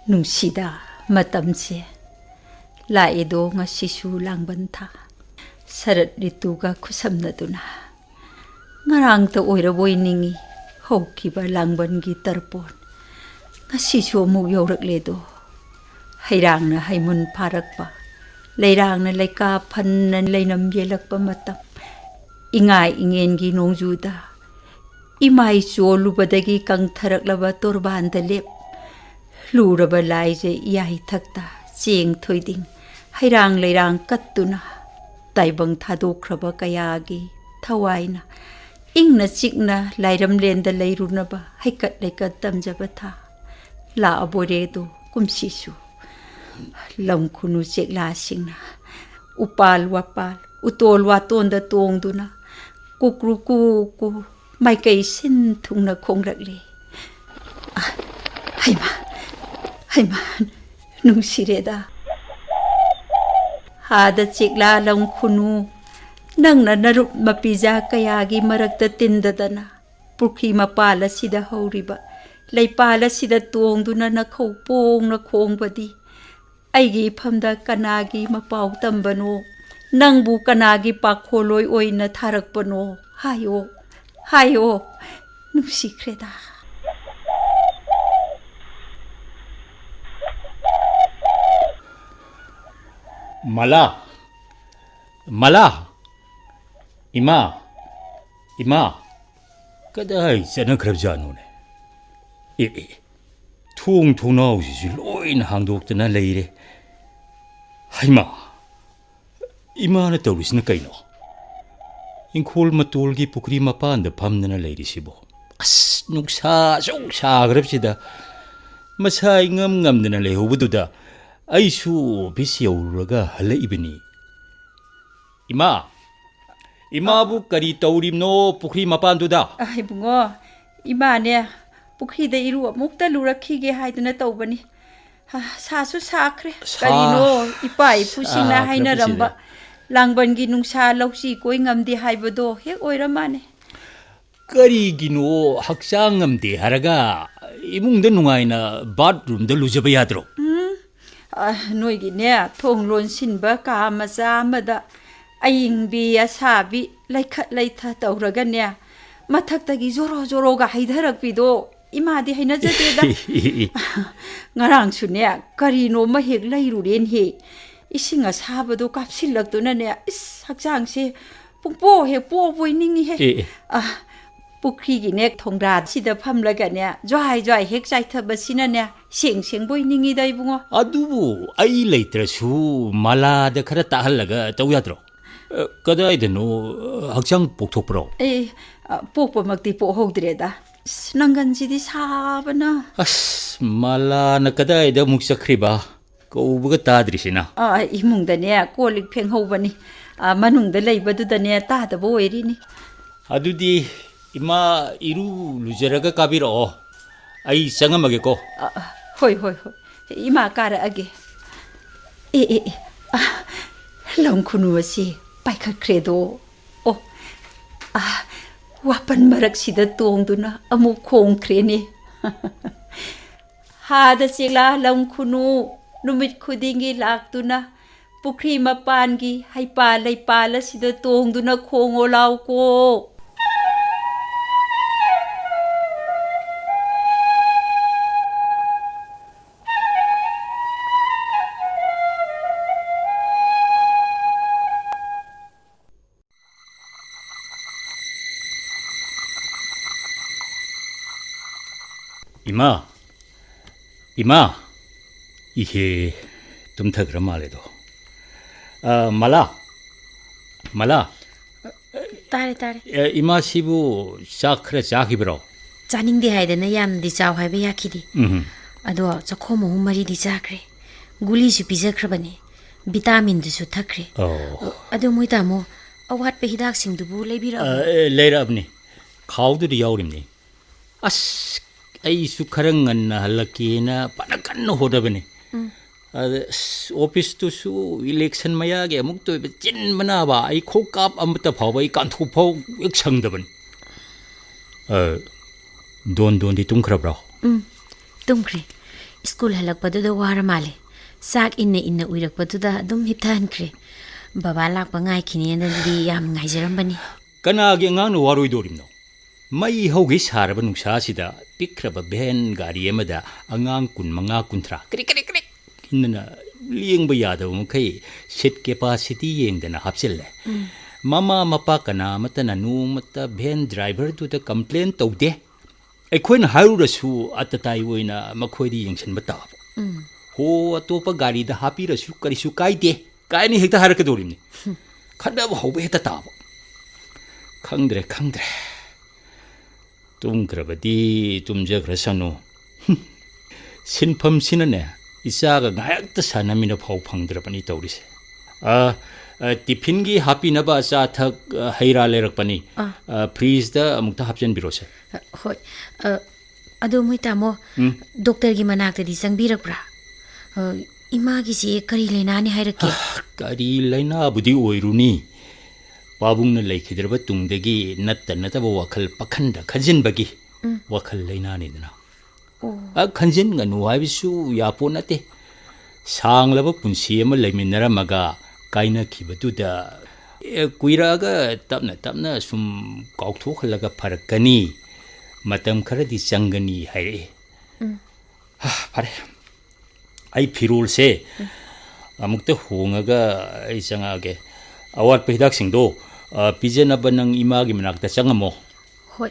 ꯅꯨꯡꯁꯤꯗ ꯃꯇꯝꯁꯦ ꯂꯥꯛꯏꯗꯣ ꯉꯁꯤꯁꯨ ꯂꯥꯡꯕꯟ ꯊꯥ ꯁꯔꯠ ꯔꯤꯇꯨꯒ ꯈꯨꯁꯝꯅꯗꯨꯅ ꯉꯔꯥꯡꯇ ꯑꯣꯏꯔꯕꯣꯏ ꯅꯤꯡꯉꯤ ꯍꯧꯈꯤꯕ ꯂꯥꯡꯕꯟꯒꯤ ꯇꯔꯄꯣꯟ ꯉꯁꯤꯁꯨ ꯑꯃꯨꯛ ꯌꯧꯔꯛꯂꯦꯗꯣ ꯍꯩꯔꯥꯡꯅ ꯍꯩꯃꯨꯟ ꯐꯥꯔꯛꯄ ꯂꯩꯔꯥꯡꯅ ꯂꯩꯀꯥ ꯐꯟꯅ ꯂꯩꯅꯝ ꯌꯦꯜꯂꯛꯄ ꯃꯇꯝ ꯏꯉꯥ ꯏꯉꯦꯟꯒꯤ ꯅꯣꯡꯖꯨꯗ ꯏꯃꯥꯏ ꯆꯣꯜꯂꯨꯕꯗꯒꯤ ꯀꯪꯊꯔꯛꯂꯕ ꯇꯣꯔꯕꯥꯟꯗ ꯂꯦꯞ ꯂꯨꯔꯕ ꯂꯥꯏꯖ ꯏꯌꯥꯏꯊꯛꯇ ꯆꯦꯡ ꯊꯣꯏꯗꯤꯡ ꯍꯩꯔꯥꯡ ꯂꯩꯔꯥꯡ ꯀꯠꯇꯨꯅ ꯇꯥꯏꯕꯪ ꯊꯥꯗꯣꯛꯈ꯭ꯔꯕ ꯀꯌꯥꯒꯤ ꯊꯋꯥꯏꯅ ꯏꯪꯅ ꯆꯤꯛꯅ ꯂꯥꯏꯔꯝꯂꯦꯟꯗ ꯂꯩꯔꯨꯅꯕ ꯍꯩꯀꯠ ꯂꯩꯀꯠ ꯇꯝꯖꯕ ꯊꯥ ꯂꯥꯛꯑꯕꯣꯔꯦꯗꯣ ꯀꯨꯝꯁꯤꯁꯨ ꯂꯝ ꯈꯨꯅꯨ ꯆꯦꯛꯂꯥꯁꯤꯡꯅ ꯎꯄꯥꯜ ꯋꯥꯄꯥꯜ ꯎꯇꯣꯜ ꯋꯥꯇꯣꯟꯗ ꯇꯣꯡꯗꯨꯅ ꯀꯨꯀ꯭ꯔꯨ ꯀꯨꯀꯨ ꯃꯥꯏꯀꯩ ꯁꯤꯟ ꯊꯨꯡꯅ ꯈꯣꯡꯂꯛꯂꯤ ꯍꯩꯃꯥ ꯍꯩꯃꯥ ꯅꯨꯡꯁꯤꯔꯦꯗ ꯍꯥꯗ ꯆꯦꯛꯂꯥ ꯂꯝ ꯈꯨꯅꯨ ꯅꯪꯅ ꯅꯔꯨꯞ ꯃꯄꯤꯖꯥ ꯀꯌꯥꯒꯤ ꯃꯔꯛꯇ ꯇꯤꯟꯗꯗꯅ ꯄꯨꯈ꯭ꯔꯤ ꯃꯄꯥꯜ ꯑꯁꯤꯗ ꯍꯧꯔꯤꯕ ꯂꯩꯄꯥꯜ ꯑꯁꯤꯗ ꯇꯣꯡꯗꯨꯅ ꯅꯈꯧ ꯄꯣꯡꯅ ꯈꯣꯡꯕꯗꯤ ꯑꯩꯒꯤ ꯏꯐꯝꯗ ꯀꯅꯥꯒꯤ ꯃꯄꯥꯎ ꯇꯝꯕꯅꯣ ꯅꯪꯕꯨ ꯀꯅꯥꯒꯤ ꯄꯥꯈꯣꯜꯂꯣꯏ ꯑꯣꯏꯅ ꯊꯥꯔꯛꯄꯅꯣ ꯍꯥꯏꯌꯣ ꯍꯥꯏꯌꯣ ꯅꯨꯡꯁꯤꯈ꯭ꯔꯦꯗ ꯃꯂꯥ ꯃꯂꯥ ꯏꯃꯥ ꯏꯃꯥ ꯀꯗꯥꯏ ꯆꯠꯅꯈ꯭ꯔꯕꯖꯥꯠꯅꯣꯅꯦ ꯊꯣꯡ ꯊꯣꯡꯅꯥꯎꯁꯤꯁꯨ ꯂꯣꯏꯅ ꯍꯥꯡꯗꯣꯛꯇꯅ ꯂꯩꯔꯦ ꯍꯩꯃꯥ ꯏꯃꯥꯅ ꯇꯧꯔꯤꯁꯤꯅ ꯀꯩꯅꯣ ꯏꯪꯈꯣꯜ ꯃꯇꯣꯜꯒꯤ ꯄꯨꯈ꯭ꯔꯤ ꯃꯄꯥꯟꯗ ꯐꯝꯗꯅ ꯂꯩꯔꯤꯁꯤꯕꯣ ꯑꯁ ꯅꯨꯡꯁꯥ ꯑꯁꯨꯛ ꯁꯥꯈ꯭ꯔꯕꯁꯤꯗ ꯃꯁꯥ ꯏꯉꯝ ꯉꯝꯗꯅ ꯂꯩꯍꯧꯕꯗꯨꯗ ꯑꯩꯁꯨ ꯑꯣꯐꯤꯁ ꯌꯧꯔꯨꯔꯒ ꯍꯜꯂꯛꯏꯕꯅꯤ ꯏꯃꯥ ꯏꯃꯥꯕꯨ ꯀꯔꯤ ꯇꯧꯔꯤꯕꯅꯣ ꯄꯨꯈ꯭ꯔꯤ ꯃꯄꯥꯟꯗꯨꯗ ꯏꯕꯨꯡꯉꯣ ꯏꯃꯥꯅꯦ ꯄꯨꯈ꯭ꯔꯤꯗ ꯏꯔꯨ ꯑꯃꯨꯛꯇ ꯂꯨꯔꯛꯈꯤꯒꯦ ꯍꯥꯏꯗꯨꯅ ꯇꯧꯕꯅꯤ ꯁꯥꯁꯨ ꯁꯥꯈ꯭ꯔꯦ ꯀꯔꯤꯅꯣ ꯏꯄꯥ ꯏꯄꯨꯁꯤꯡꯅ ꯍꯥꯏꯅꯔꯝꯕ ꯂꯥꯡꯕꯟꯒꯤ ꯅꯨꯡꯁꯥ ꯂꯧꯁꯤ ꯀꯣꯏ ꯉꯝꯗꯦ ꯍꯥꯏꯕꯗꯣ ꯍꯦꯛ ꯑꯣꯏꯔ ꯃꯥꯅꯦ ꯀꯔꯤꯒꯤꯅꯣ ꯍꯛꯆꯥꯡ ꯉꯝꯗꯦ ꯍꯥꯏꯔꯒ ꯏꯃꯨꯡꯗ ꯅꯨꯡꯉꯥꯏꯅ ꯕꯥꯠꯔꯨꯝꯗ ꯂꯨꯖꯕ ꯌꯥꯗ꯭ꯔꯣ ꯅꯣꯏꯒꯤꯅꯦ ꯊꯣꯡ ꯂꯣꯟꯁꯤꯟꯕ ꯀꯥ ꯃꯆꯥ ꯑꯃꯗ ꯑꯏꯪꯕꯤ ꯑꯁꯥꯕꯤ ꯂꯩꯈꯠ ꯂꯩꯊ ꯇꯧꯔꯒꯅꯦ ꯃꯊꯛꯇꯒꯤ ꯖꯣꯔꯣ ꯖꯣꯔꯣꯒ ꯍꯩꯊꯔꯛꯄꯤꯗꯣ ꯏꯃꯥꯗꯤ ꯍꯩꯅꯖꯗꯦꯗ ꯉꯔꯥꯡꯁꯨꯅꯦ ꯀꯔꯤꯅꯣꯃ ꯍꯦꯛ ꯂꯩꯔꯨꯔꯦꯟꯍꯦ ꯏꯁꯤꯡ ꯑꯁꯥꯕꯗꯣ ꯀꯥꯞꯁꯤꯜꯂꯛꯇꯨꯅꯅꯦ ꯏꯁ ꯍꯛꯆꯥꯡꯁꯦ ꯄꯨꯡꯄꯣ ꯍꯦꯛ ꯄꯣꯕꯣꯏ ꯅꯤꯡꯉꯤꯍꯦ ꯄꯨꯈ꯭ꯔꯤꯒꯤꯅꯦ ꯊꯣꯡꯒ꯭ꯔꯥꯁꯤꯗ ꯐꯝꯂꯒꯅꯦ ꯖ꯭ꯋꯥꯏ ꯖ꯭ꯋꯥꯏ ꯍꯦꯛ ꯆꯥꯏꯊꯕꯁꯤꯅꯅꯦ ꯁꯦꯡ ꯁꯦꯡꯕꯣꯏ ꯅꯤꯡꯉꯤꯗ ꯏꯕꯨꯡꯉꯣ ꯑꯗꯨꯕꯨ ꯑꯩ ꯂꯩꯇ꯭ꯔꯁꯨ ꯃꯂꯥꯗ ꯈꯔ ꯇꯥꯍꯜꯂꯒ ꯇꯧ ꯌꯥꯗ꯭ꯔꯣ ꯀꯗꯥꯏꯗꯅꯣ ꯍꯛꯆꯥꯡ ꯄꯣꯛꯊꯣꯛꯄ꯭ꯔꯣ ꯄꯣꯛꯄꯃꯛꯇꯤ ꯄꯣꯛꯍꯧꯗ꯭ꯔꯦꯗ ꯅꯪꯒꯟꯁꯤꯗꯤ ꯁꯥꯕꯅ ꯑꯁ ꯃꯂꯥꯅ ꯀꯗꯥꯏꯗ ꯑꯃꯨꯛ ꯆꯠꯈ꯭ꯔꯤꯕ ꯀꯧꯕꯒ ꯇꯥꯗ꯭ꯔꯤꯁꯤꯅ ꯏꯃꯨꯡꯗꯅꯦ ꯀꯣꯜ ꯂꯤꯛ ꯐꯦꯡꯍꯧꯕꯅꯤ ꯃꯅꯨꯡꯗ ꯂꯩꯕꯗꯨꯗꯅꯦ ꯇꯥꯗꯕ ꯑꯣꯏꯔꯤꯅꯤ ꯑꯗꯨꯗꯤ ꯏꯃꯥ ꯏꯔꯨ ꯂꯨꯖꯔꯒ ꯀꯥꯕꯤꯔꯛꯑꯣ ꯑꯩ ꯆꯪꯉꯝꯃꯒꯦꯀꯣ ꯍꯣꯏ ꯍꯣꯏ ꯍꯣꯏ ꯏꯃꯥ ꯀꯥꯔꯛꯑꯒꯦ ꯂꯝ ꯈꯨꯅꯨ ꯑꯁꯤ ꯄꯥꯏꯈꯠꯈ꯭ꯔꯦꯗꯣ ꯑꯣ ꯋꯥꯄꯟ ꯃꯔꯛꯁꯤꯗ ꯇꯣꯡꯗꯨꯅ ꯑꯃꯨꯛ ꯈꯣꯡꯈ꯭ꯔꯦꯅꯦ ꯍꯥꯗ ꯆꯦꯛꯂꯥ ꯂꯝ ꯈꯨꯅꯨ ꯅꯨꯃꯤꯠ ꯈꯨꯗꯤꯡꯒꯤ ꯂꯥꯛꯇꯨꯅ ꯄꯨꯈ꯭ꯔꯤ ꯃꯄꯥꯟꯒꯤ ꯍꯩꯄꯥꯜ ꯂꯩꯄꯥꯜ ꯑꯁꯤꯗ ꯇꯣꯡꯗꯨꯅ ꯈꯣꯡꯉꯣ ꯂꯥꯎꯀꯣ 이마, 이마, 이게 tumthakra maledo. Mala. Tare. 이마 시부 ಚಾಕ್ರ ಚಾಕಿಬ್ರೋ. ಚಾನಿಂಗ್ದಿ ಹಾಯ್ದನ ಯಾಮ್ದಿ ಚಾವ್ ಹಾಯ್ಬ ಯಾಕಿದಿ. ಅದೋ ಚಖೋ ಮಹು ಮರಿದಿ ಚಾಕ್ರೆ. ಗುಲಿಸು ಪಿಜꯈ꯭ರಬನೆ. ꯚꯤꯇꯥꯃꯤꯟꯗꯨꯁꯨ ꯊꯛꯈ꯭ꯔꯦ ꯑꯗꯣ ꯃꯣꯏ ꯇꯥꯃꯣ ꯑꯋꯥꯠꯄ ꯍꯤꯗꯥꯛꯁꯤꯡꯗꯨꯕꯨ ꯂꯩꯕꯤꯔꯛꯑꯣ ꯂꯩꯔꯛꯑꯕꯅꯤ ꯈꯥꯎꯗꯨꯗꯤ ꯌꯥꯎꯔꯤꯕꯅꯤ ꯑꯁ ꯑꯩꯁꯨ ꯈꯔ ꯉꯟꯅ ꯍꯜꯂꯛꯀꯦꯅ ꯐꯅ ꯀꯟꯅ ꯍꯣꯠꯅꯕꯅꯤ ꯑꯗ ꯑꯣꯐꯤꯁꯇꯨꯁꯨ ꯏꯂꯦꯛꯁꯟ ꯃꯌꯥꯒꯤ ꯑꯃꯨꯛ ꯇꯣꯏꯕ ꯆꯤꯟꯕꯅꯥꯕ ꯑꯩ ꯈꯣꯡꯀꯥꯞ ꯑꯃꯠꯇ ꯐꯥꯎꯕ ꯑꯩ ꯀꯥꯟꯊꯣꯛ ꯐꯥꯎ ꯍꯦꯛ ꯁꯪꯗꯕꯅꯤ ꯗꯣꯟꯗꯤ ꯇꯨꯝꯈ꯭ꯔꯕ꯭ꯔꯣ ꯇꯨꯝꯈ꯭ꯔꯦ School halakpaduda wara male. Sak inna uirakpaduda adum hipthankre. Baba lakpa ngai khini andadi yam ngaijarambani. Kanagi ngang waroidorimno. Mai hogi saraba nungsa sida pikraba ben gari amada angang kun manga kuntra. Krik krik krik. Inna lieng bayada mukai seat capacity yengdana hapsille. Mama mapa kana mata nanu mata ben driver tu da complain taude. Aikhoina hairurasu atatai oina makhoi yengsan bataba. Ho atopa gari da hapirasu karisu kaide. Kaini hekta harakadorimi. Khadaba hobe heta taba. Khangdre khangdre. Tumkrabadi tumjagrasanu. Sinpham sinane isaga ngayakta sanamina phau phangdrapani tawrise. Tiffin gi happy naba sa thak haira lerakpani. Freeze da amukta hapjan birose. Hoi. Ado moi tamo doctor gi manakta di sangbirakra. Ima gi si kari laina ni hairake. Kari laina budi oiruni. Babungna laikhidraba tungdagi natta nataba wakhal pakhanda khajinbagi wakhal laina ni dana. Khanjin nganu haibisu yapo nate. Sanglaba punsi ama laiminaramaga kaina khibatuda kuiraga tapna sum kaukthokhallaga pharakani matam kharadi changani haire. Phare. Ai phirul se amukta hongaga ai changage awat pehidak singdo pijana banang ima gi manakta changamo. Hoi.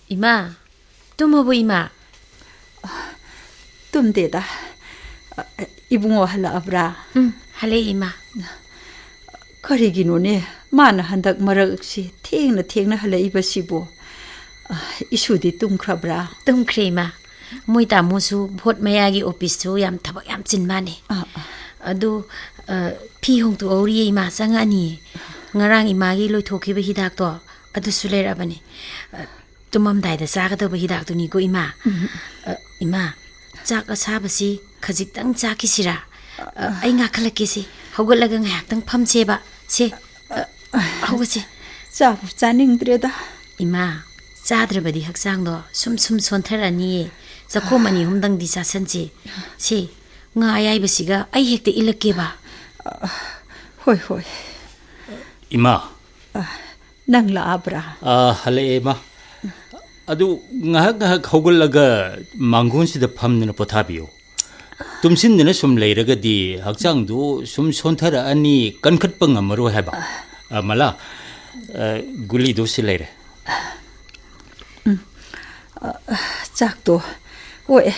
Ima. Tumobo ima. tumdeda. Ibungo hala abra. Hale ima. Kariginone mana handak maragsi thengna hala ibasibo. Isudi tumkrabra. Tumkre ima. Moi tamo su bhot mayagi office su yam thabak yam chinmane. Adu phi hong tu ori ima sangani. Ngarang ima gi loithokhiba hidak to adu sulerabani. Tumam daida sagadaba hidak tu ni ko ima. Ima chak asabasi khajitang chakisira. Ai ngakhalaki si hogalaga ngayaktang phamcheba se hogase chabu chaningdreda. Ima chadrabadi haksangdo sum sontharani sakhomani humdang di sasanche se nga ayaibasiga ai hekte ilakeba. Hoi. Ima. Nangla abra. Hale ma. Adu ngahak hogalaga mangun sida phamna pothabiyo. Tumsindina sum leiragadi hakchangdu sum sonthara ani kankhatpa ngamaro haba. Mala guli do sileire. Chakto. Oi.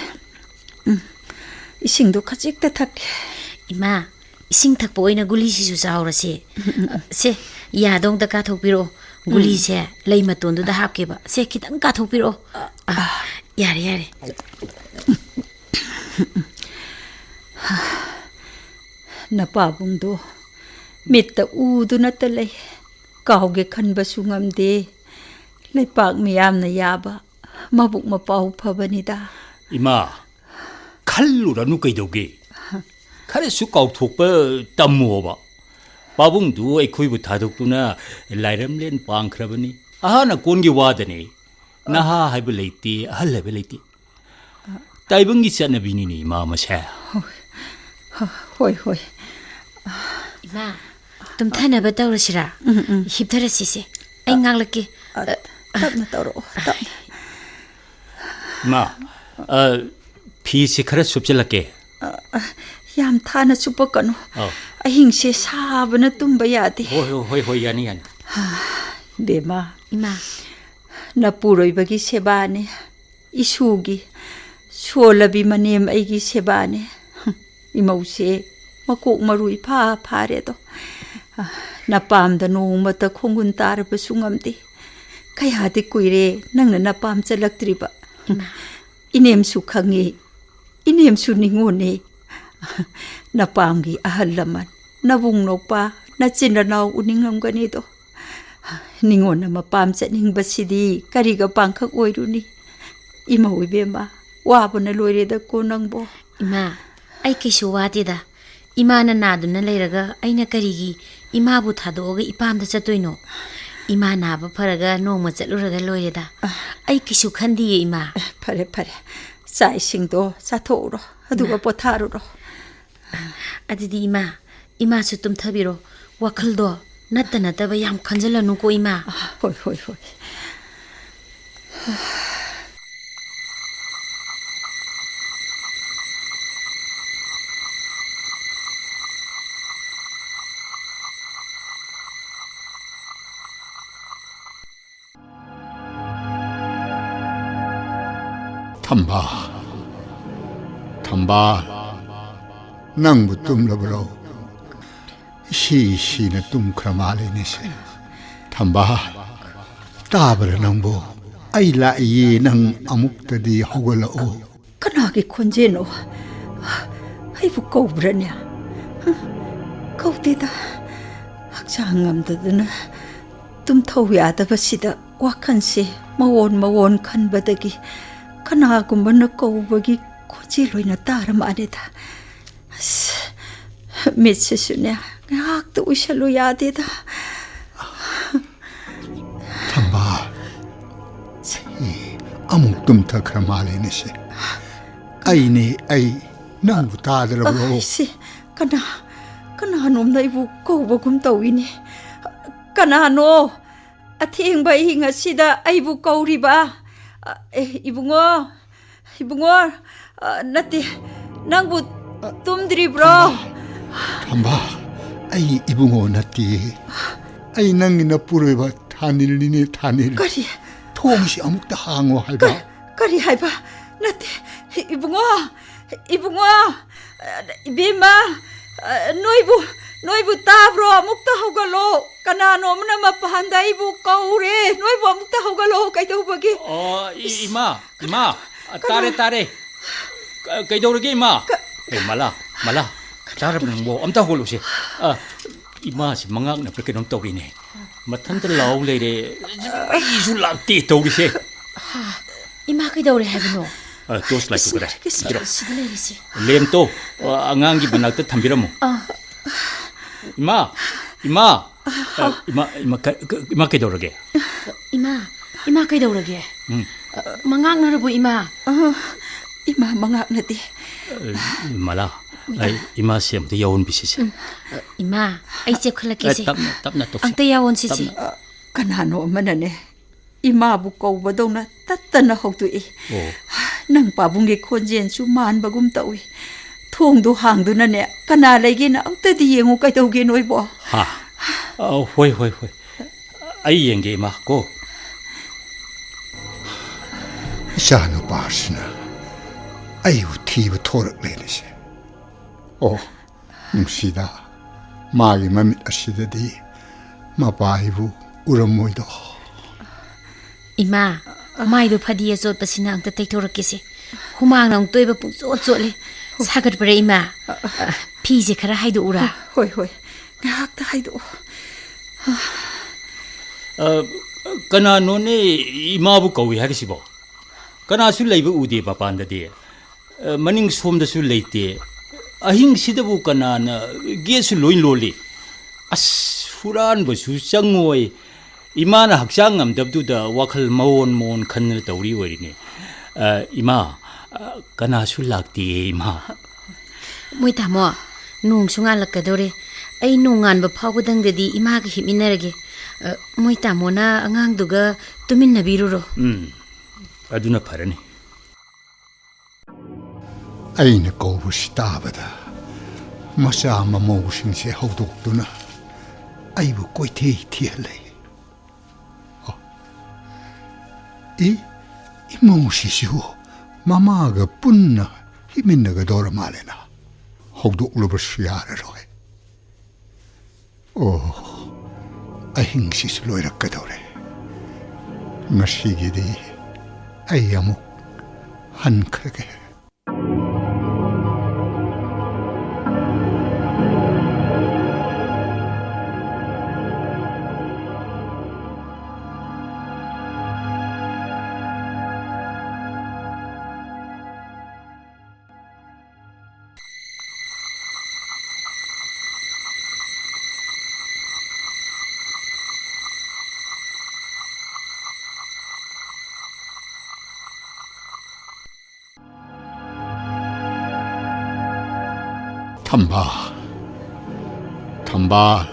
Isingdo khajikta thak. Ima ising thakpo oina guli sisu chaurase. Se yadong da ka thokpiro guli se leima tondu da hapkeba. Se kitang ka thokpiro. Yare. Napabungdo mitta udu natalay kauge khanbasu ngamde leipak miyamna yaba mabuk mapau phabanida. Ima khalluranu kaidoge khare su kauthokpa tammoba babungdu aikhoibu thadoktuna lairamlen pangkhrabani ahana kongi wadane naha haibu leiti ahalabe leiti taibungi chanabini ni ma masa. Hoi. Ima tumthana batawrasira hiptharasi se ai nganglaki tapna tawro. Ma phi se khara supchalake. Yam thana supakano. Ahingse sabana tumba yade. Hoi yani. Bema. Ima Napuroibagi sebane isugi solabi manem aigi sebane imause makok marui phare do napam da nongmata khongun tarba sungamde kayade kuire nangna napam chalaktriba inem su khangi inem su ningone napam gi ahallaman nabung nokpa nachinranaw uningamgani do ningona mapam chaningbasidi kariga pangkhak oiruni ima oibema wabana loireda ko nangbo. Ima ai kaisu watida imana naduna leiraga aina karigi imabu thadoga ipamda chatoino 이마 나바 파라가 노마 짤루라가 로이레다 아이 기수 칸디에 이마 파레 파레 쌀싱도 사토우로 아두가 포타루로 아디디 이마수 tumthabiro wakhaldo natta nataba yam khanjalanu ko ima 호이 호이 호이 ꯊꯝꯕꯥ ꯅꯪꯕꯨ ꯇꯨꯝꯂꯕ꯭ꯔꯣ ꯁꯤꯅ ꯇꯨꯝꯈ꯭ꯔ ꯃꯥꯜꯂꯦꯅꯦꯁꯦ ꯊꯝꯕꯥ ꯇꯥꯕ꯭ꯔꯥ ꯅꯪꯕꯨ ꯑꯩ ꯂꯥꯛꯏꯌꯦ ꯅꯪ ꯑꯃꯨꯛꯇꯗꯤ ꯍꯧꯒꯠꯂꯛꯑꯣ ꯀꯅꯥꯒꯤ ꯈꯣꯟꯖꯦꯜꯅꯣ ꯑꯩꯕꯨ ꯀꯧꯕ꯭ꯔꯅꯦ ꯀꯧꯗꯦꯗ ꯍꯛꯆꯥꯡ ꯉꯝꯗꯗꯅ ꯇꯨꯝꯊꯧ ꯌꯥꯗꯕꯁꯤꯗ ꯋꯥꯈꯜꯁꯦ ꯃꯋꯣꯟ ꯈꯟꯕꯗꯒꯤ ꯀꯅꯥꯒꯨꯝꯕꯅ ꯀꯧꯕꯒꯤ ꯈꯣꯟꯖꯦꯜ ꯑꯣꯏꯅ ꯇꯥꯔ ꯃꯥꯜꯂꯦꯗ ꯑꯁ ꯃꯤꯠꯁꯤꯁꯨꯅꯦ ꯉꯥꯏꯍꯥꯛꯇ ꯎꯏꯁꯜꯂꯨ ꯌꯥꯗꯦꯗ ꯊꯝꯕꯥ ꯑꯃꯨꯛ ꯇꯨꯝꯊꯈ꯭ꯔ ꯃꯥꯜꯂꯦꯅꯦꯁꯦ ꯑꯩ ꯅꯪꯕꯨ ꯇꯥꯗ꯭ꯔꯕ꯭ꯔꯣ ꯑꯩꯁꯦ ꯀꯅꯥꯅꯣꯝꯅ ꯑꯩꯕꯨ ꯀꯧꯕꯒꯨꯝ ꯇꯧꯏꯅꯦ ꯀꯅꯥꯅꯣ ꯑꯊꯦꯡꯕ ꯑꯍꯤꯡ ꯑꯁꯤꯗ ꯑꯩꯕꯨ ꯀꯧꯔꯤꯕ 이붕어 나띠 낭부 뜸드리브로 탐바 아이 이붕어 나띠 아이 낭이나 뿌려봐 타닐리니 타닐 까리 통시 아묵다 항어 할바 까리 할바 나띠 이붕어 이베마 너이부 따브로 아묵다 하우갈로 까나노 엄나 마파한다 이부 까우레 너이부 아묵다 하우갈로 까이다 후바기 이마 따레 그이도르게 이마 말라 자르는 뭐 엄다 홀로시 이마시 망악나 그렇게 좀 떠리네 마탄들 나올래래 이술 락띠 떠리세 이마 그이도르 해보노 toast like 그래 시들레리시 렘또 앙앙기 문학도 탐비라모 이마 그이도르게 이마 그이도르게 망악나르부 이마 망악나디 말라 이마 시험도 여운 비시지 이마 아이제 콜라키지 답나 또 앙따 야원 시지 까나노 엄마나네 이마부 ꯀꯧꯕꯗꯧꯅ ꯇꯠꯇꯅ ꯍꯧꯗꯣꯛꯏ ꯅꯪ ꯄꯥꯕꯨꯡꯒꯤ ꯈꯣꯟꯖꯦꯜꯁꯨ ꯃꯥꯟꯕꯒꯨꯝ ꯇꯧꯏ ꯊꯣꯡꯗꯣ ꯍꯥꯡꯗꯨꯅꯅꯦ ꯀꯅꯥ ꯂꯩꯒꯦꯅ ꯑꯝꯇꯗꯤ ꯌꯦꯡꯉꯨ ꯀꯩꯗꯧꯒꯦ ꯅꯣꯏꯕꯣ ꯍꯣꯏ ꯑꯩ ꯌꯦꯡꯒꯦ 이마 고 이자누바시나 아이고 티브 토럭레네시 오 뭉시다 마기 맘이 아시다디 마바이부 우람모이도 이마 마이도 파디에 쫓바시나 앙따 떼토럭기시 후망나 웅또이바 뿡쪼쪼레 사그르브레 이마 피지 카라 하이도 우라 호이 ꯉꯥꯏꯍꯥꯛꯇ 하이도 그나노네 이마부 거위 하기시보 그나수 레이브 우디 바판다디 머닝 솜다수 레이티 아힝시다부 그나나 게수 로인롤리 아스 후란 버수 짱모이 이마나 학장 암답두다 와칼 모온 칸을 떠우리 ወ리네 이마 그나수 락티 이마 모이타모 농숭아 락가도레 아이 농안바 파고당데디 이마가 힘이나르게 모이타모나 앙앙두가 tuminnabiru로 aduna parani 아이네 거부시 따바다 마샤마 모우싱세 하우독두나 아이부 꼬이테이 티할레 이 모우시시오 마마가 뿐나 힘있나가 돌아 말해나 하우독루버시 야르로해 아힝시스 로이락가도래 ngasigi디 아이야묵 한크게 ꯊꯝꯕꯥꯜ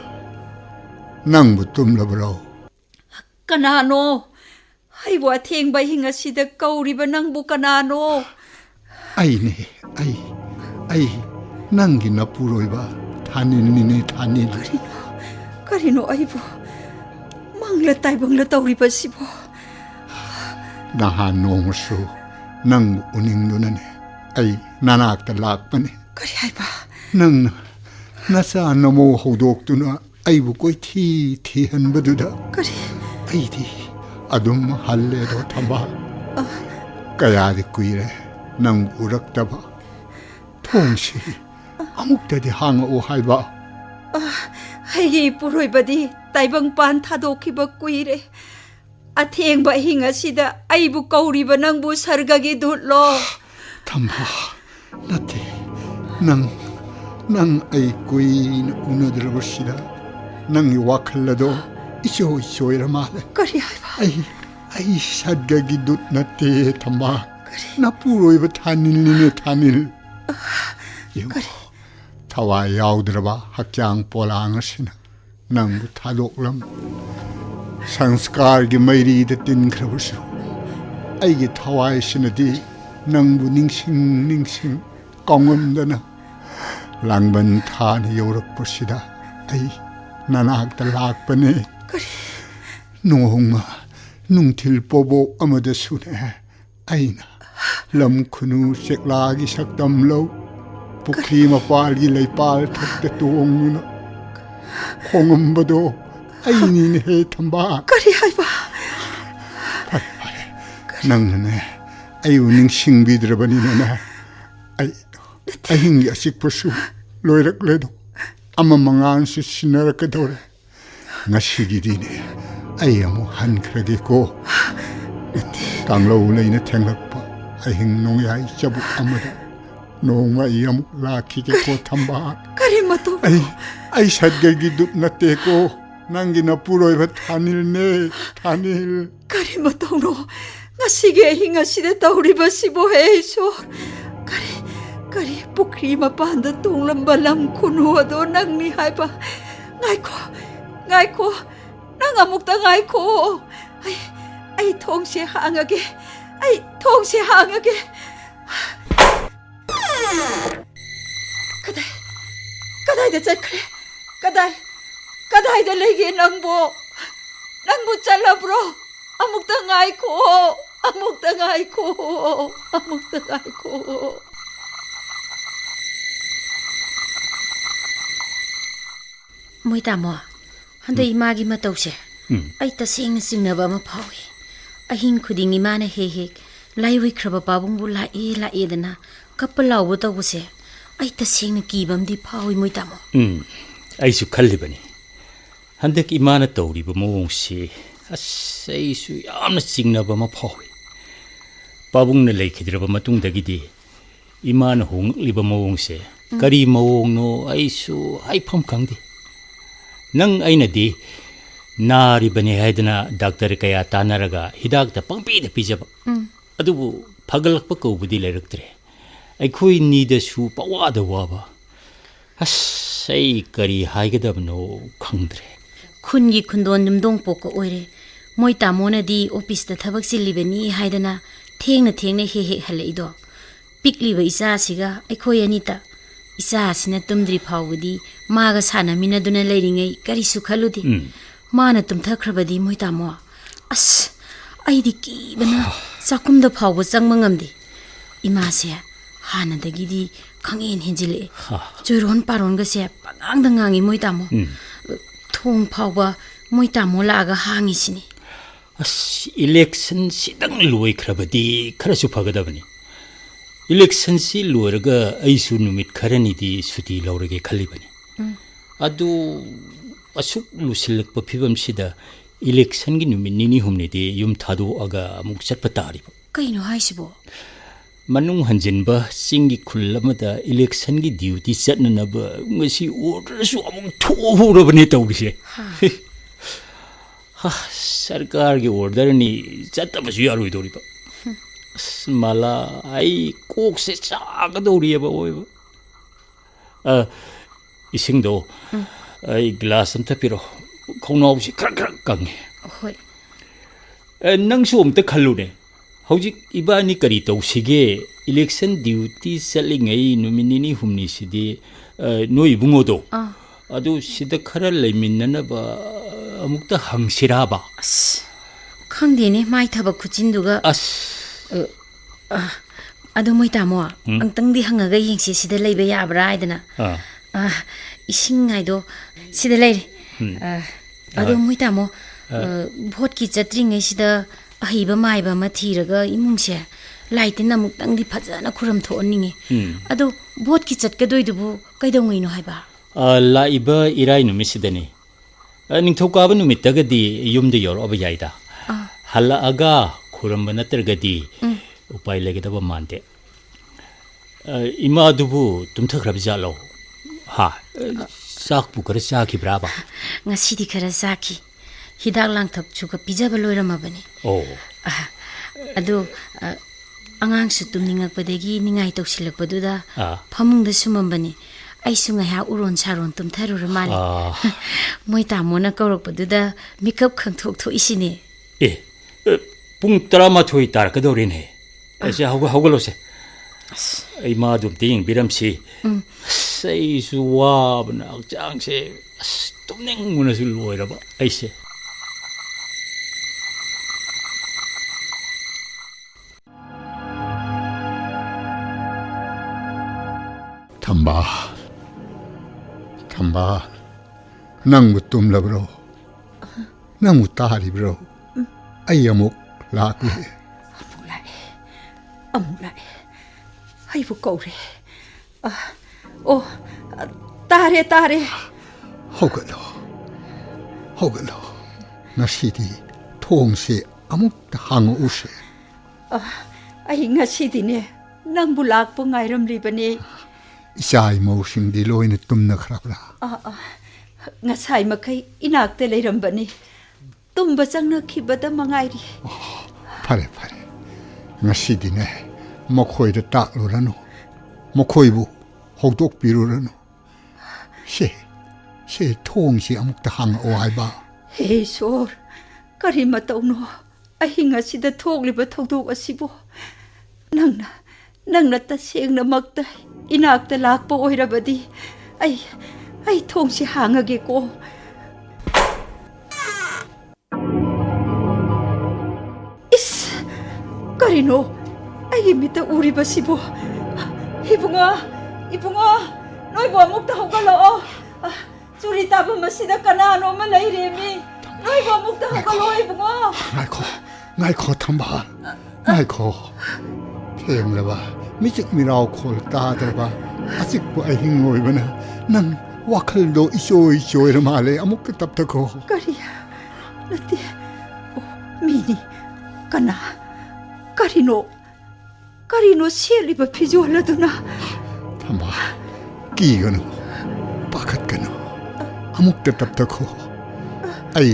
ꯅꯪꯕꯨ ꯇꯨꯝꯂꯕ꯭ꯔꯣ? ꯀꯅꯥꯅꯣ? ꯑꯩꯕꯨ ꯑꯊꯦꯡꯕ ꯑꯍꯤꯡ ꯑꯁꯤꯗ ꯀꯧꯔꯤꯕ ꯅꯪꯕꯨ ꯀꯅꯥꯅꯣ? ꯑꯩꯅꯦ ꯑꯩ ꯅꯪꯒꯤ ꯅꯄꯨꯔꯣꯏꯕ ꯊꯥꯅꯤꯜꯅꯤꯅꯦ ꯊꯥꯅꯤꯜ. ꯀꯔꯤꯅꯣ ꯑꯩꯕꯨ ꯃꯪꯂ ꯇꯥꯏꯕꯪꯂ ꯇꯧꯔꯤꯕꯁꯤꯕꯣ? ꯅꯍꯥꯟ ꯅꯣꯡꯃꯁꯨ ꯅꯪꯕꯨ ꯎꯅꯤꯡꯗꯨꯅꯅꯦ ꯑꯩ ꯅꯅꯥꯛꯇ ꯂꯥꯛꯄꯅꯦ. ꯀꯔꯤ ꯍꯥꯏꯕ? ꯅꯪꯅ ꯅꯆꯥ ꯅꯃꯧ ꯍꯧꯗꯣꯛꯇꯨꯅ ꯑꯩꯕꯨ ꯀꯣꯏꯊꯤ ꯊꯤꯍꯟꯕꯗꯨꯗ ꯀꯔꯤ? ꯑꯩꯗꯤ ꯑꯗꯨꯝ ꯍꯜꯂꯦꯗꯣ ꯊꯝꯕꯥꯜ. ꯀꯌꯥꯗꯤ ꯀꯨꯏꯔꯦ ꯅꯪ ꯎꯔꯛꯇꯕ. ꯊꯣꯡꯁꯤ ꯑꯃꯨꯛꯇꯗꯤ ꯍꯥꯡꯉꯛꯎ ꯍꯥꯏꯕ. ꯑꯩꯒꯤ ꯏꯄꯨꯔꯣꯏꯕꯗꯤ ꯇꯥꯏꯕꯪꯄꯥꯟ ꯊꯥꯗꯣꯛꯈꯤꯕ ꯀꯨꯏꯔꯦ. ꯑꯊꯦꯡꯕ ꯑꯍꯤꯡ ꯑꯁꯤꯗ ꯑꯩꯕꯨ ꯀꯧꯔꯤꯕ ꯅꯪꯕꯨ ꯁꯔꯒꯒꯤ ꯗꯨꯠꯂꯣ? ꯊꯝꯕꯥꯜ ꯅꯠꯇꯦ. ꯅꯪ ꯑꯩ ꯀꯨꯏꯅ ꯎꯅꯗ꯭ꯔꯕꯁꯤꯗ ꯅꯪꯒꯤ ꯋꯥꯈꯜ ꯑꯗꯣ 이쇼 이쇼이라 말해. 그리 할바. 아이 삿가기 दूत नते थम्बा ना पुरोइब थानिलनिने थानिल. 그리. थावा याउद्रबा हक्यांग पोलांगसिना नंगु थादोक्लम संस्कार की मैरी द तिनख्रबसु आइगे थावाइसिनदि नंगु निंसिंग कांगमदना लांगबन थान यौरकपसिदा आई नानाक्ता लाकपने. नोंमा नुंथिल पोबो अमदसुने आइना लम खुनु सेक्लागी सक्तम लो पुखरी मपालगी लैपाल थक्ते तोंगुना खोंगमबदो आइनिने हे थंबा. करी हाइबा. नंगने आयु निंसिंबिद्रबनिने अहिंगी असिकपसु लोइरकलेदो अमा मंगानसु सिनरकदोरे. ngasigidiने ai amu hankrageko tanglo leina thenglakpa ahing nongyai chabu amada nongma yamu lakhige ko thamba. kari mato ai sadgagi dut nate ko nangi na puroi ba thanil ne thanil kari mato no ngasige hinga side tauriba sibo heiso kari pukri mapanda tonglam lam khunu ado nangni haiba ngaiko nang amukta ngaiko ai thongse hangage ai thongse hangage. kadai da chakre kadai da lege nangbo chalabro amukta ngaiko. मोइतामो हन्दै Imangi मतौसे आई तसेंग सिंगनबा म फाउई. अहिंग खुदिंग इमाने हे लाइवैख्रबा पाबुंगबु लाएदना कप्पलावबो तौबसे आई तसेंग कीबमदि फाउई मोइतामो. आइसु खल्लिबनी हन्दक इमाना तौरिबा मोंगसे आइसु यामना सिंगनबा म फाउई. पाबुंगना लेखिद्रबा मतुंगदगिदि इमाना होंगलिबा मोंगसे करी मोंगनो आइसु हाइफम खंगदि. नंग आइनदि नारिबने हाइदना doctor कया तानरगा हिदाकता पंपीद पिजब अदुबु फगलकप कौबुदि लेरक्तरे. अखोई नीदसु पवाद वाबा असै करी हाइगदबनो खंगद्रे. खुनगी खुंदोन नुमदोंग Poco ओइरे मोइतामोनदि office ता थबक सिलिबनी हाइदना थेंगना हे हलेइदो पिकलिबा इसा सिगा अखोई अनिता इसा सिना तुमद्रि फाउबदी मागा सानामिनदुना लेरिङै करिसु खलुदि माना तुमथख्रबदी मोइतामो अस आइदि कीबना चाकुमदा फाउबो चंगम ngamdi. इमासे हानदगिदि खंगेन हेंजिले चुरोन पारोनगसे पगांगदा ngangi मोइतामो थोंग फाउबा मोइतामो लागा हांगिसिनि. अस इलेक्शन सिदंग लोइख्रबदी खरसु फगदबनी. इलेक्शन सी लोरगा आइसु नुमित खरनिदि सुति लौरगे खलिबनी. अदु असुक लुसिलक फिबम सिदा इलेक्शन की नुमित निनी हुमनेदि युम थादो अगा अमुक चटप तारिब. कइनो हाइसिबो मनुंग हंजिनबा सिंगी खुल्लमदा इलेक्शन की duty चटननब ngasi ordersu amuk thohurabani tawbise. सरकार की ऑर्डर नि चटबसु यारोइदोरिबा. माला आई कोक से चागदौरियबा ओइबा 이싱도 이 글라스 엄타 피로 콩나오시 크락크락 강해. ꯍꯣꯏ. ꯅꯪꯁꯨ ꯑꯝꯇ ꯈꯜꯂꯨꯅꯦ ꯍꯧꯖꯤꯛ ꯏꯕꯥꯅꯤ ꯀꯔꯤ ꯇꯧꯁꯤꯒꯦ ꯏꯂꯦꯛꯁꯟ ꯗ꯭ꯌꯨꯇꯤ ꯆꯠꯂꯤꯉꯩ ꯅꯨꯃꯤꯠ ꯅꯤꯅꯤ ꯍꯨꯝꯅꯤꯁꯤꯗꯤ ꯅꯣꯏ ꯏꯕꯨꯡꯉꯣꯗꯣ ꯑꯗꯨ ꯁꯤꯗ ꯈꯔ ꯂꯩꯃꯤꯟꯅꯅꯕ ꯑꯃꯨꯛꯇ ꯍꯪꯁꯤꯔꯥꯕ ꯑꯁ ꯈꯪꯗꯦꯅꯦ ꯃꯥꯏ ꯊꯕꯛ ꯈꯨꯆꯤꯟꯗꯨꯒ ꯑꯗꯣ ꯃꯣꯏ ꯇꯥꯃꯣ ꯑꯝꯇꯪꯗꯤ ꯍꯪꯉꯒ ꯌꯦꯡꯁꯤ ꯁꯤꯗ ꯂꯩꯕ ꯌꯥꯕ꯭ꯔꯥ ꯍꯥꯏꯗꯅ 이싱 하이도 시대 레이 아도 모이다모 보트기 쩌트링에시다 아이바 마이바 마티르가 이뭉세 라이트나 묵당디 파자나 쿠럼 토닝이 아도 보트기 쩌트게도이두부 까이동이노 하이바 라이바 이라이 누미시다니 닝토까바 누미따가디 욤데 여러바 야이다 할라아가 쿠럼바 나트르가디 우파이 레게다바 만데 이마두부 tumthakhrabjalo ha sak bu kar sa ki braba ngasi di kara saki hidak lang thap chuka pijaba loirama bani oh adu angang su tumningak padegi ningai toksilak paduda phamung da sumam bani ai sunga ha uron saron tum tharu ramali moi ta mona korok paduda makeup khang thok tho isine pung tarama thoi tar ka dorine ase hawgalose ai ma dum ting biramsi sei suwa bana changse tumning muna sul loira ba aise thamba nang tum la bro nang utari bro ai amuk lakle amulai ai bu kore tare hogalo nashidi thongse amuk hang use ai ngasidine nang bulak po ngairam ribani isai mo sing di loina tumna khrabra ngasai makai inakte leirambani tumba changna khibada mangairi phare ngasidine mokhoi da takluranu mokhoibu hogdok piruranu she thongsi amukta hang oaiba he sor kari matauno ahinga sida thogliba thodok asibo nangna ta sengna makta inakta lakpa oirabadi ai thongsi hangage ko is karino ai mita uriba sibo ibunga noi bo amukta hogalo churi taba masida kanano ma leiremi noi bo amukta hogalo ibunga ngai kho thamba ngai kho theng laba michik mirao khol ta darba asik bu ai hingoi bana nang wakhal do isoi ramale amuk tap ta ko kariya nati mini kana karino seli ba pijola duna thamba ki gano pakhat gano amuk tap ta ko ai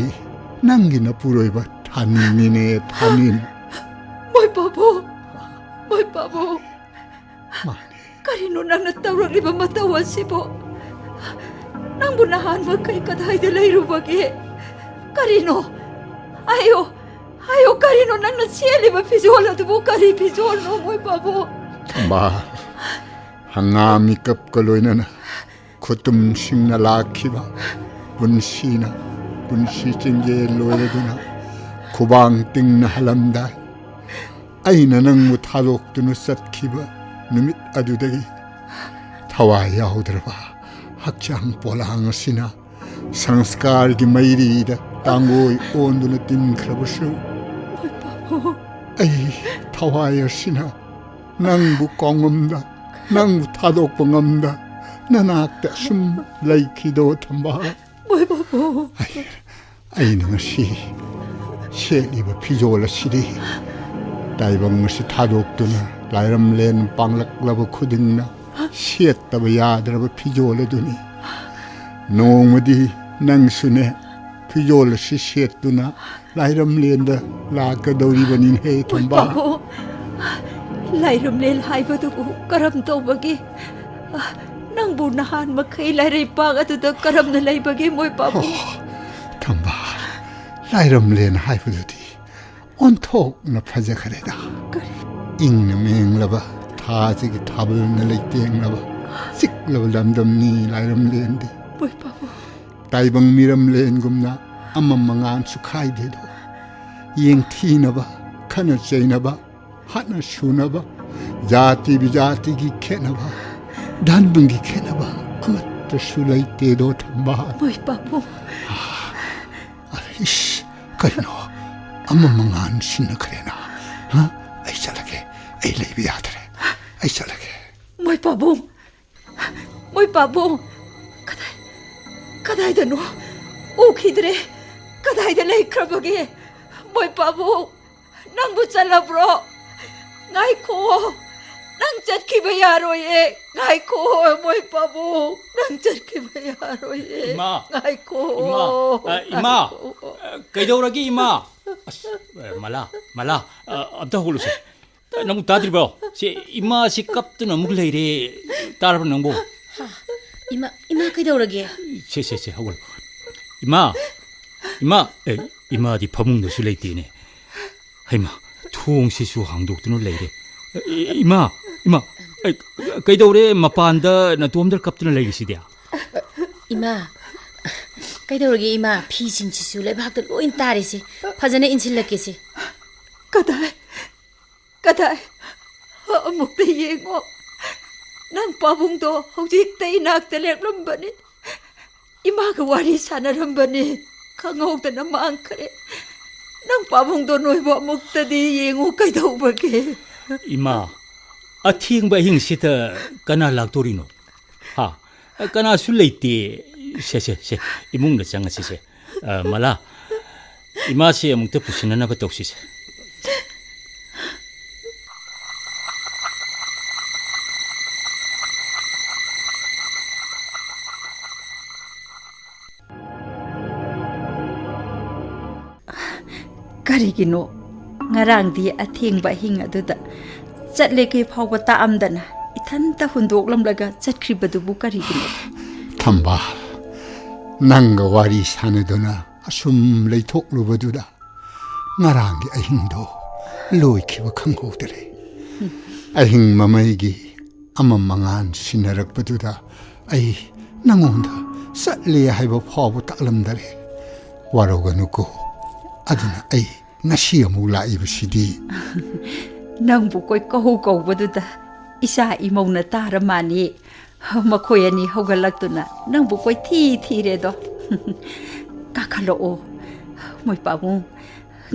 nangi na puroi ba thanin moi babo karino nang tawrali ba matawa sibo nang bunahan ba kai kadai de leiru bage karino ayo karino nang seli ba pijola du kari pijol no moi babo ba hangami kap kaloina na khutum singna lakhiba bunsi chinge loireduna khubang tingna halamda aina nang muthadok tunu satkhiba numit adudagi thawai yahudraba hakchang polang sina sanskar gi mairi da tangoi onduna tin khrabusu ai thawai sina nang bu kongumda nang thadok pangamda nanak ta sum laikhido thamba moi babo ai nang si sheli ba pijola sidi daibang si thadok tuna lairam len panglak laba khudingna shet taba yadraba pijola duni nongmadi nang sune pijola si shet tuna lairam len da laka dori banin he thamba lairam len haiba du karam to bagi nang ꯅꯪꯕꯨ ꯅꯍꯥꯟ ꯃꯈꯩ ꯂꯥꯏꯔꯩꯄꯥꯛ ꯑꯗꯨꯗ ꯀꯔꯝꯅ ꯂꯩꯕꯒꯦ ꯃꯣꯏ ꯄꯥꯕꯨꯡ? ꯊꯝꯕꯥꯜ, ꯂꯥꯏꯔꯝꯂꯦꯟ ꯍꯥꯏꯕꯗꯨꯗꯤ ꯑꯣꯟꯊꯣꯛꯅ ꯐꯖꯈ꯭ꯔꯦꯗ. ꯏꯪꯅ ꯃꯦꯡꯂꯕ ꯊꯥꯁꯤꯒꯤ ꯊꯥꯕꯜꯅ ꯂꯩꯇꯦꯡꯂꯕ ꯆꯤꯛꯂꯕ ꯂꯝꯗꯝꯅꯤ ꯂꯥꯏꯔꯝꯂꯦꯟꯗꯤ. ꯃꯣꯏ ꯄꯥꯕꯨꯡ, ꯇꯥꯏꯕꯪ ꯃꯤꯔꯝꯂꯦꯟꯒꯨꯝꯅ ꯑꯃꯝ ꯃꯉꯥꯟꯁꯨ ꯈꯥꯏꯗꯦꯗꯣ. ꯌꯦꯡꯊꯤꯅꯕ, ꯈꯠꯅ ꯆꯩꯅꯕ, ꯍꯥꯠꯅ ꯁꯨꯅꯕ, ꯖꯥꯇꯤ ꯕꯤꯖꯥꯇꯤꯒꯤ ꯈꯦꯠꯅꯕ, ꯙꯟꯕꯒꯤ ꯈꯦꯠꯅꯕ ꯑꯃꯠꯇꯁꯨ ꯂꯩꯇꯦꯗꯣ ꯊꯝꯕꯥꯜ. ꯃꯣꯏ ꯄꯥꯕꯨꯡ, 이씨, 그래노, 엄마만 신나그래나, 아이 잘라게, 아이 레이비 아들에, 아이 잘라게. 뭐이 바봉, 뭐이 바봉, 가다이다 너, 오키들의 가다이다 레이크라버게, 뭐이 바봉, 낭부 잘라브로, 나이코, 낭잣 키바야로예, 나이코, 뭐이 바봉, 낭잣 키바야로예, 나이코, 이마, 그이더라기 이마. 말라, abda hulu세. Namu tadri bro. Si ima si kaptu namu leire tarab nambo. 이마 그이더라게. Se hawal. 이마 di pamung no suleitine. Haima, tuong si su hangdok no leire. 이마, 그이더래 mapanda na tuomdar kaptu na leire sidia. 이마, 그이더라게 이마 피신치수 레박도 로인 따리시. 파전에 인실레게시. 가다이, 어묵대 예고, 난 빠붕도 혹시 낙대를 럼버니, 이마가 와리 사나 럼버니, 강호옥도 많그래. 난 빠붕도 노이보 먹다디 예고 가이도버게. 이마, 아티잉바 힝시다 까나 락도리노. 하, 까나 술레이티, 세, 이몽나 장아시세. 말라, 이마시 아무튼 부시나나 바떡시세. Karigino, ngarangdi athingba hing aduda chatleke phawba taamdana ithanta hundok lamlaga chatkribadubu karigino. ꯊꯝꯕꯥꯜ, ꯅꯪꯒ ꯋꯥꯔꯤ ꯁꯥꯟꯅꯗꯨꯅ ꯑꯁꯨꯝ ꯂꯩꯊꯣꯛꯂꯨꯕꯗꯨꯗ ꯉꯔꯥꯡꯒꯤ ꯑꯍꯤꯡꯗꯣ ꯂꯣꯏꯈꯤꯕ ꯈꯪꯍꯧꯗ꯭ꯔꯦ. ꯑꯍꯤꯡ ꯃꯃꯩꯒꯤ ꯑꯃꯝ ꯃꯉꯥꯟ ꯁꯤꯟꯅꯔꯛꯄꯗꯨꯗ ꯑꯩ ꯅꯪꯉꯣꯟꯗ ꯆꯠꯂꯦ ꯍꯥꯏꯕ ꯐꯥꯎꯕ ꯇꯥꯛꯂꯝꯗꯔꯦ. ꯋꯥꯔꯧꯒꯅꯨꯀꯣ. ꯑꯗꯨꯅ ꯑꯩ ꯉꯁꯤ ꯑꯃꯨꯛ ꯂꯥꯛꯏꯕꯁꯤꯗꯤ ꯅꯪꯕꯨ ꯀꯣꯏ ꯀꯧꯕꯗꯨꯗ ꯏꯆꯥ ꯏꯃꯧꯅ ꯇꯥꯔꯃꯥꯅꯤ. ꯃꯈꯣꯏ ꯑꯅꯤ ꯍꯧꯒꯠꯂꯛꯇꯨꯅ ꯅꯪꯕꯨ ꯀꯣꯏ ꯊꯤꯔꯦꯗꯣ. ꯀꯥꯈꯠꯂꯛꯑꯣ. ꯃꯣꯏ ꯄꯥꯕꯨꯡ,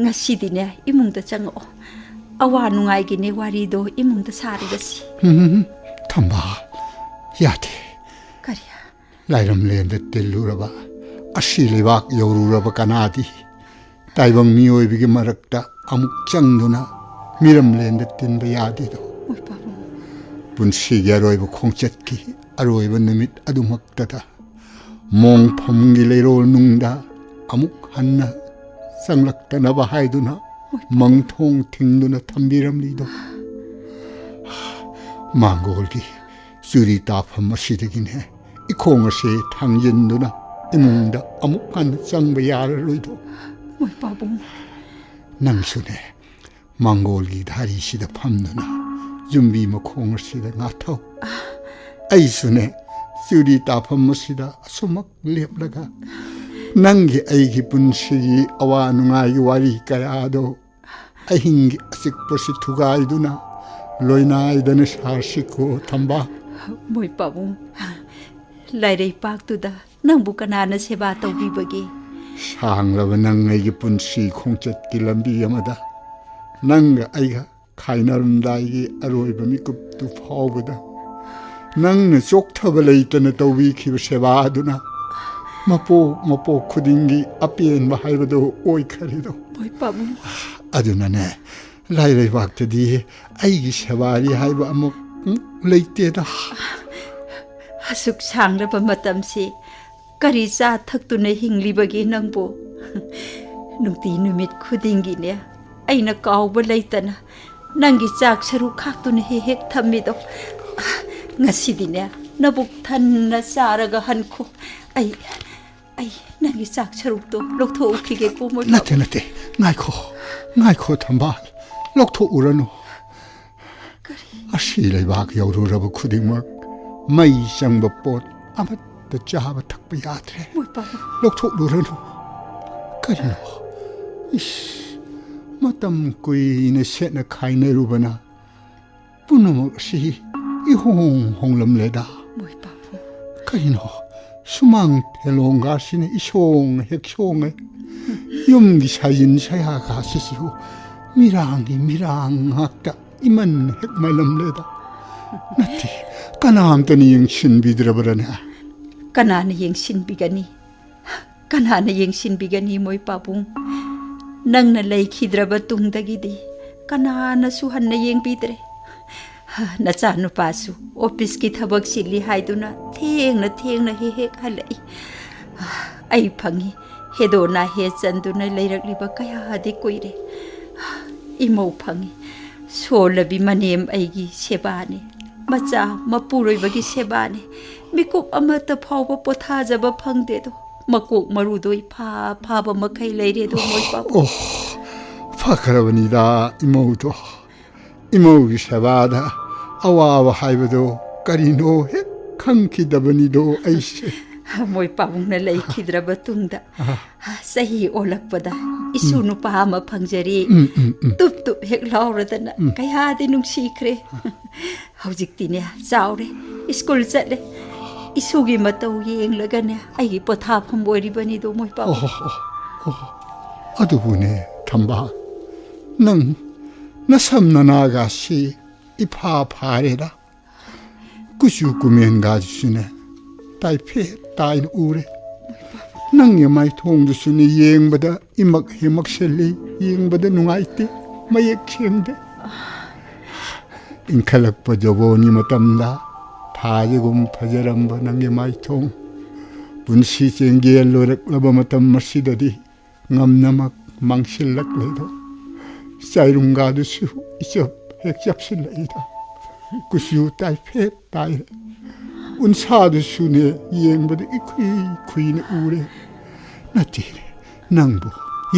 ꯉꯁꯤꯗꯤꯅꯦ 이몽ꯗ ꯆꯪꯉꯛꯑꯣ. ꯑꯋꯥ ꯅꯨꯡꯉꯥꯏꯒꯤꯅꯦ ꯋꯥꯔꯤꯗꯣ 이몽ꯗ ꯁꯥꯔꯒꯁꯤ. ꯊꯝꯕꯥꯜ, ꯌꯥꯗꯦ. ꯀꯔꯤ? ꯂꯥꯏꯔꯝꯂꯦꯟꯗ ꯇꯤꯜꯂꯨꯔꯕ, ꯑꯁꯤ ꯂꯩꯕꯥꯛ ꯌꯧꯔꯨꯔꯕ ꯀꯅꯥꯗꯤ ꯇꯥꯏꯕꯪ ꯃꯤꯑꯣꯏꯕꯒꯤ ꯃꯔꯛꯇ ꯑꯃꯨꯛ ꯆꯪꯗꯨꯅ ꯃꯤꯔꯝꯂꯦꯟꯗ ꯇꯤꯟꯕ ꯌꯥꯗꯦꯗꯣ. ꯃꯣꯏ ꯄꯥꯕꯨꯡ, ꯄꯨꯟꯁꯤꯒꯤ ꯑꯔꯣꯏꯕ ꯈꯣꯡꯆꯠꯀꯤ ꯑꯔꯣꯏꯕ ꯅꯨꯃꯤꯠ ꯑꯗꯨꯃꯛꯇꯗ ꯃꯣꯡꯐꯝꯒꯤ ꯂꯩꯔꯣꯜ ꯅꯨꯡꯗ ꯑꯃꯨꯛ ꯍꯟꯅ ꯆꯪꯂꯛꯇꯅꯕ ꯍꯥꯏꯗꯨꯅ ꯃꯪꯊꯣꯡ ꯊꯤꯡꯗꯨꯅ ꯊꯝꯕꯤꯔꯝꯂꯤꯗꯣ. ꯃꯥꯡꯒꯣꯜꯒꯤ ꯆꯨꯔꯤ ꯇꯥꯐꯝ ꯑꯁꯤꯗꯒꯤꯅꯦ 이콩 ꯑꯁꯤ ꯊꯥꯡꯖꯤꯟꯗꯨꯅ 이몽ꯗ ꯑꯃꯨꯛ ꯍꯟꯅ ꯆꯪꯕ ꯌꯥꯔꯔꯣꯏꯗꯣ. ꯃꯣꯏ ꯄꯥꯕꯨꯡ, ꯅꯪꯁꯨꯅꯦ ꯃꯥꯡꯒꯣꯜꯒꯤ ꯙꯥꯔꯤꯁꯤꯗ ꯐꯝꯗꯨꯅ ꯌꯨꯝꯕꯤ ꯃꯈꯣꯡ ꯑꯁꯤꯗ ꯉꯥꯊꯧ. ꯑꯩꯁꯨꯅꯦ ꯆꯨꯔꯤ ꯇꯥꯐꯝ ꯑꯁꯤꯗ ꯑꯁꯨꯃꯛ ꯂꯦꯞꯂꯒ ꯅꯪꯒꯤ ꯑꯩꯒꯤ ꯄꯨꯟꯁꯤꯒꯤ ꯑꯋꯥ ꯅꯨꯡꯉꯥꯏꯒꯤ ꯋꯥꯔꯤ ꯀꯌꯥꯗꯣ ꯑꯍꯤꯡꯒꯤ ꯑꯆꯤꯛꯄꯁꯤ ꯊꯨꯒꯥꯏꯗꯨꯅ ꯂꯣꯏꯅꯥꯏꯗꯅ ꯁꯥꯔꯁꯤꯀꯣ ꯊꯝꯕꯥꯜ. ꯃꯣꯏ ꯄꯥꯕꯨꯡ, ꯂꯥꯏꯔꯩꯄꯥꯛꯇꯨꯗ ꯅꯪꯕꯨ ꯀꯅꯥꯅ ꯁꯦꯕꯥ ꯇꯧꯕꯤꯕꯒꯦ? ꯁꯥꯡꯂꯕ ꯅꯪ ꯑꯩꯒꯤ ꯄꯨꯟꯁꯤ ꯈꯣꯡꯆꯠꯀꯤ ꯂꯝꯕꯤ ꯑꯃꯗ ꯅꯪꯒ ꯑꯩꯒ ꯈꯥꯏꯅꯔꯝꯗꯥꯏꯒꯤ ꯑꯔꯣꯏꯕ ꯃꯤꯀꯨꯞꯇꯨ ꯐꯥꯎꯕꯗ ꯅꯪꯅ ꯆꯣꯛꯊꯕ ꯂꯩꯇꯅ ꯇꯧꯕꯤꯈꯤꯕ ꯁꯦꯕꯥ ꯑꯗꯨꯅ ꯃꯄꯣꯛ ꯈꯨꯗꯤꯡꯒꯤ ꯑꯄꯦꯟꯕ ꯍꯥꯏꯕꯗꯨ ꯑꯣꯏꯈꯔꯦꯗꯣ. ꯃꯣꯏ ꯄꯥꯕꯨꯡ, ꯑꯗꯨꯅꯅꯦ ꯂꯥꯏꯔꯩꯕꯥꯛꯇꯗꯤ ꯑꯩꯒꯤ ꯁꯦꯕꯥꯔꯤ ꯍꯥꯏꯕ ꯑꯃꯨꯛ ꯂꯩꯇꯦꯗ. ꯑꯁꯨꯛ ꯁꯥꯡꯂꯕ ꯃꯇꯝꯁꯤ ꯀꯔꯤ ꯆꯥ ꯊꯛꯇꯨꯅ ꯍꯤꯡꯂꯤꯕꯒꯦ ꯅꯪꯕꯨ? ꯅꯨꯡꯇꯤ ꯅꯨꯃꯤꯠ ꯈꯨꯗꯤꯡꯒꯤꯅꯦ ꯑꯩꯅ ꯀꯥꯎꯕ ꯂꯩꯇꯅ ꯅꯪꯒꯤ ꯆꯥꯛ ꯁꯔꯨꯛ ꯈꯥꯛꯇꯨꯅ ꯍꯦꯛ ꯊꯝꯃꯤꯗꯣ. ꯉꯁꯤꯗꯤꯅꯦ 나복 탄나 싸라가 한코 아이 나기 짝처럼도 록토 웃기겠고 뭘 나태 나이코 담바 록토 우라노 아시 레박 여루라부 쿠딩막 마이 샹바 폿 아마다 짜바 탁바 야드레 뭘 바보 록토 우라노 그리노 이씨 마땀 꾸이네 셋나 카이네 루바나 뿌노먹시 이홍홍lâm 레다 뭘 바보 그리노 수망 텔롱가시네 이숑 핵숑에 용기 사진 사야가시시고 미랑학다 이만 핵말lâm 레다 나티 까나함더니 영신비들어버려네 까나나 영신비가니 까나나 영신비가니 뭘 바보 낭나 레이키드라바 뚱다기디 까나나수 한나 영비드레 나짜누파수 오피스기 타박 실리 하이두나 탱나 헤헤 할레이 아이 팡이 해도나 해잔두나 레이락리바 까야하디 꼬이레 이모 팡이 솔라비 마님 아이기 세바네 마짜 마뿌로이바기 세바네 미국 아마타 파우바 포타자바 팡데도 마국 마루도이 파바 마카이 레이레도 모이바보 파카라바니다 이모우기 세바다 아와와 하이바도 까리노 핵 칸키다바니도 아이시 모이 빠봉나 레이키드라바 뚱다 사히 올락바다 이수누 파마 팡자리 뚝뚝 핵 라우라다나 까야디 눅시크레 하우직티네 자우레 스쿨 잣레 이수기 마타우 예앵라가네 아이기 포타팜 보리바니도 모이 빠봉 아두부네 담바 능 나삼나나가시 이파파레다 구슈구면 가주시네 따이페 따인 우레 낭여 마이 통두수니 예행보다 이막 해막셀리 예행보다 누가이때 마약 체험대 인칼락버 저보니 마땀다 파제금 파제람버 낭여 마이 통 분시쟁기에 노력러버 마땀 마시더디 감나막 망실락래도 사이룽가두수 이접 핵잡실레이다 구시우 따이페 따이 운사두수네 이행보다 이쿠이네 우레 나티네 낭부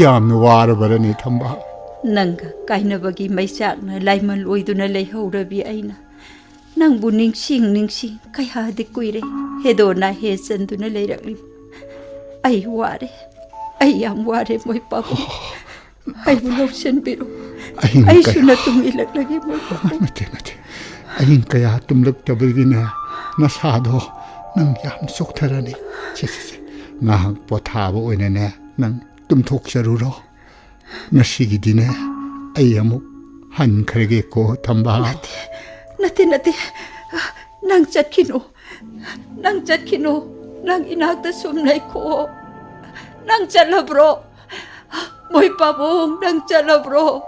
얌나 와라바라네 탐바 낭가 까이나바기 마이삭나 라이만 오이두나 레이호라비 아이나 낭부 닝싱 까야디 꾸이레 해도나 해선두나 레이락리 아이 와레 아이 얌 와레 모이 빠보 아이 불로션 비로 아이 수나 tumilaglagi mo 나티 아인 kaya tumlagtabagina nasado nang yam soktarani cheche nga pothaba oinene nang tumthoksarulo ngasigi dine ai amuk han kharege ko thamba nati nang chatkino nang inakta sumnai ko nang chalabro moy pabong nang chalabro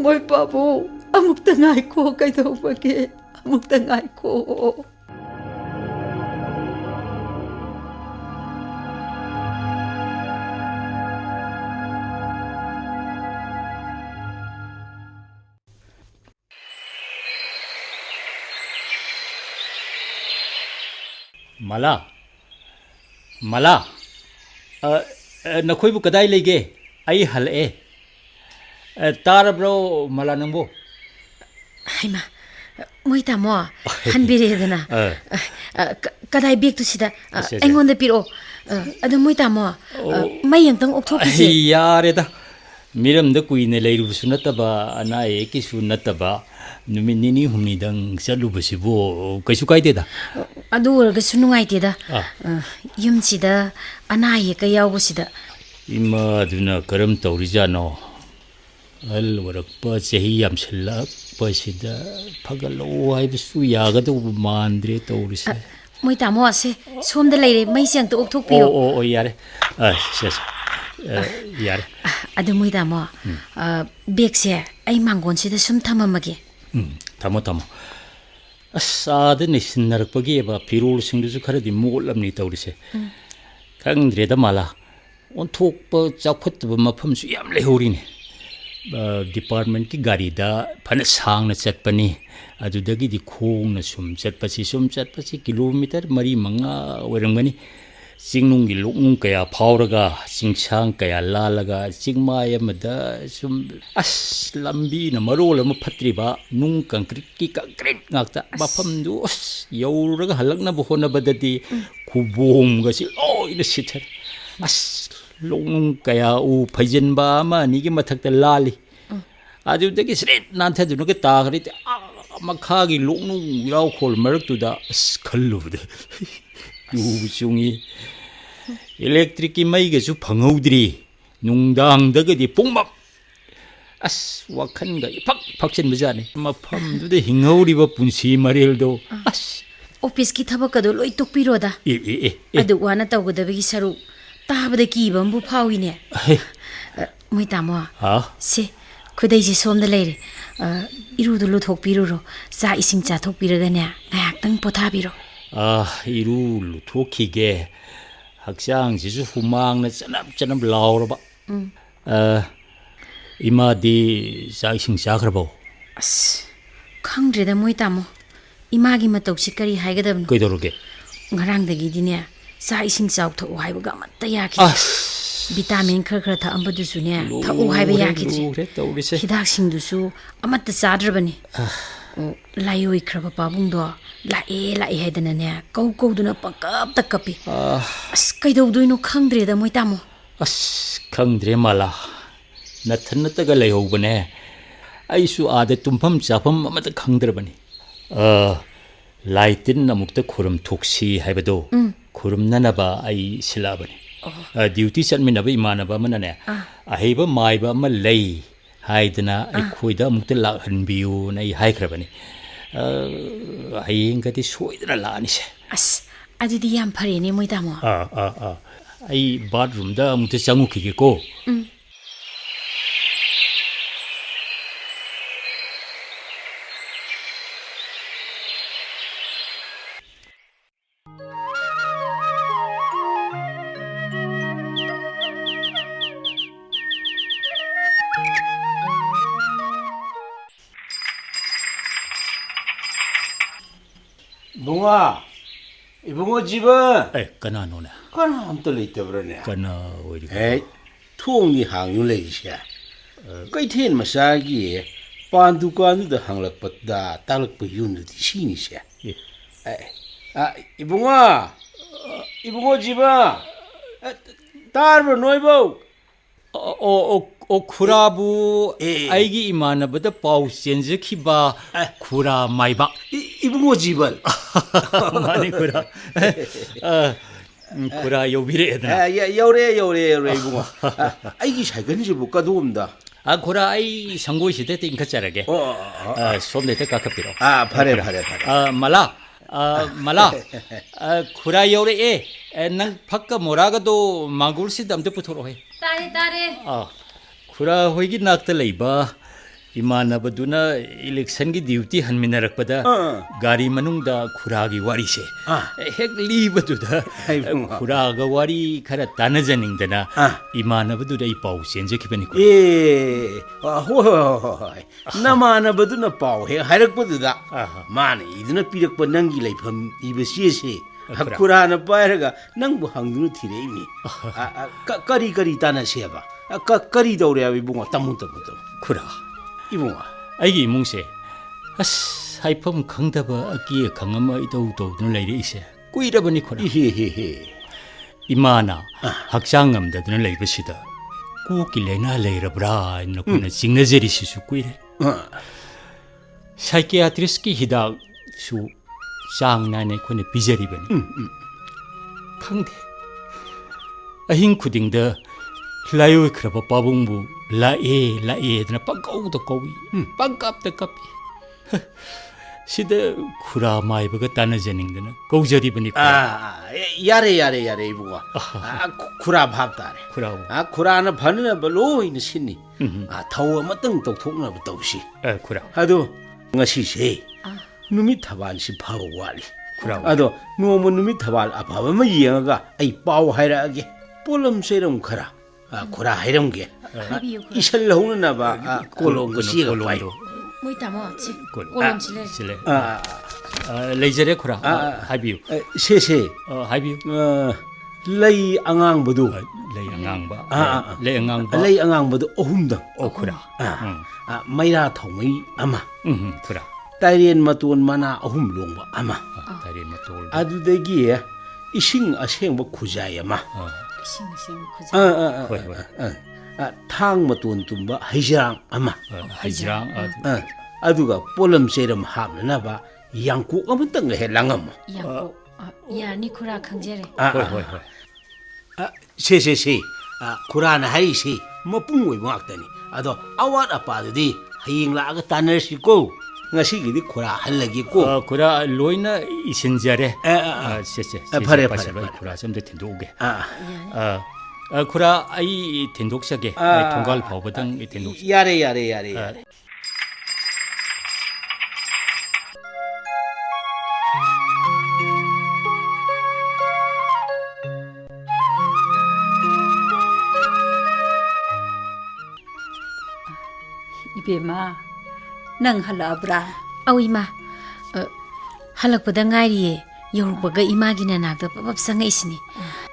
moy pabong amuk tangay ko kay daw bagi amuk tangay ko Mala nakoy bu kaday lege ay halae tarabro mala nangbo Haima moi tamo hanbiredana kaday big tu sida engonda piro adu moi tamo mai yang tang okthopisi yareda miramda kuine leirubusu nataba ana ekisu nataba numin nini humnidang salubasibo kaisu kaideda adu orga sunungaiteda yumsida anaye ka yawbusida ima duna karam taurijano al warakpa chehi yamsillak pasida phagalo haibisu yagadu mandre taurise moi tamo ase somda leire mai siang to okthokpiyo o yare yare adu moi tamo bekse ai mangon sida sum thamamage tamo asada nisinnarakpagi eba pirul singdusu kharadi mollamni taurise kangdreda mala onthokpa chakphattaba mafamsu yam lehorine department की गाड़ी दा fun सांगना चटपनी अदुदगिदी खोंगना सुम चटपसी kilometre मरी मंगा ओरंगनी चिंगनुंगी लोकनुं कया फावरगा चिंगसांग कया लालगा चिंगमाय अमदा सुम अस लंबी न मरोल अम फत्रिबा नुंग कंक्रीट की concrete ngakta mafamdu yauraga halakna bohona badadi kubomga si loina sithar as longnung kaya u phaijanba ama ni gi mathakta lali adudagi sret nanthadunu ga tagri makhagi longnung yaw khol maraktuda as khallubda yu chungi electric ki mai ga su phanghaudri nungdangdagadi pungmap as wakhanga phakchen bajani mafamduda hinghauriba punsi mareldo as office ki thabak kado loi tokpiroda adu wana tawgadabagi saru tabada kibambu phawine moi tamo ha se khudai ji somda leire irudu lu thokpiruro sa ising cha thokpiraga ne ngayak tang pothabiro iru lu thokige hakchang jisu humangna chanam lauraba imadi sa ising chakrabo as khangdreda moi tamo imagi matausi kari haigadabno koidoruge ngarangdagi dine sa ising chauk tho haibaga matta yakhi vitamin khar tha ambadusu ne tha haiba yakhi hidak singdusu amatta chadrabani layoi khraba pabungdo la e haidana ne kau duna pakap takapi as kaidouduino khangdreda moi tamo as khangdre mala nathannataga layhobane aisu ada tumpham chafam amata khangdrabani laitin namukta khurum thoksi haibado khurum nanaba ai silabani duty chatminaba imanaba manane ahaiba maiba ma lei haidana ai khoida amukta lakhanbiu nai haikrabani hayengati soidra lani se as adudi yam pharene moi tamo ai bathroom da amukta changukige ko bunga ibungo jiba kana nona kana amta leitabrane kana oiri thongni hangyu leisha kaithen masagi pandu kanu da hanglak da talak pa yunu di sini sha ibungo jiba tarbo noibo o khurabu aigi imanabada pau chenjakhiba khura maiba ibungo jibal mani khura yobire da yaure ibungo aigi sagan jibu kadumda khura ai sangoi side te inka charage somne te kakapiro phare mala khura yaure nang phakka moraga do mangul sidamte puthoro he tare khura hoigi nakta leiba imanabaduna election gi duty hanminarakpada gari manungda khura gi wari se hek libaduda khura ga wari khara tanajaningdana imanabaduna I pau senjakibani ko hoi namanabaduna pau he hairakpaduda mane iduna pirakpa nangi leifam ibasi se khura na pairaga nangbu hangdunu thirei kari tana seba kari daure abi bunga tamu khura ibunga aigi imungse as haifam khangdaba aki khangama idau doduna leire ise kuirabani khura imana hakchang amdaduna leibasida ku kilena leirabra nakuna singnajeri sisu kuire psychiatrist ki hidak su sang nane khone pijari bani khangde ahing khudingda layoi khraba pabungbu lae dana pangkauda kawi pangkapta kapi sida khura maibaga tanajaningdana kaujari bani yare ibunga khura bhab tare khura na bhanna baloi na sinni thau amatang tokthokna ba tawsi khura ado ngasi se numit thabal si phaw wali khura ado nomo numit thabal abhaba ma yenga ai paw haira age polam seram khara 고라 하이럼게 하이비요, 고라. 이설 나오는나봐 꼴롱 거 씨가 와이 Moi tamo, si. 꼴. Kolom chile. 실례. 레이저레 코라. 하이비유. 세세 하이비유. lay angang 레이 앙앙바. 레이 앙앙바. lay angang ohumdang 코라. mayra thongmai ama 코라. tairen matun mana ahum longba ama 다리 마톨. adudagi ising asengba khujai ama Sing kuja. 왜. thang matun tumba haijang ama 하이지랑. aduga polam seram hapnaba yangku amtang helangam Yang ya ni kura kangjere. 왜. se kurana haisi mapung oi maktani ado awat apadudi haying la aga tanersi ko ngasigidi kura halagi ko 코라 로이나 이신자레. 세세. 파레. 코라 좀더 텐도게. ah 코라 아이 텐독샤게. 통갈 바보당 이 텐독. yare 이베마 능 할라브라 Au ima. Halakpada ngairi yorbaga imagina nakda papap sanga isini.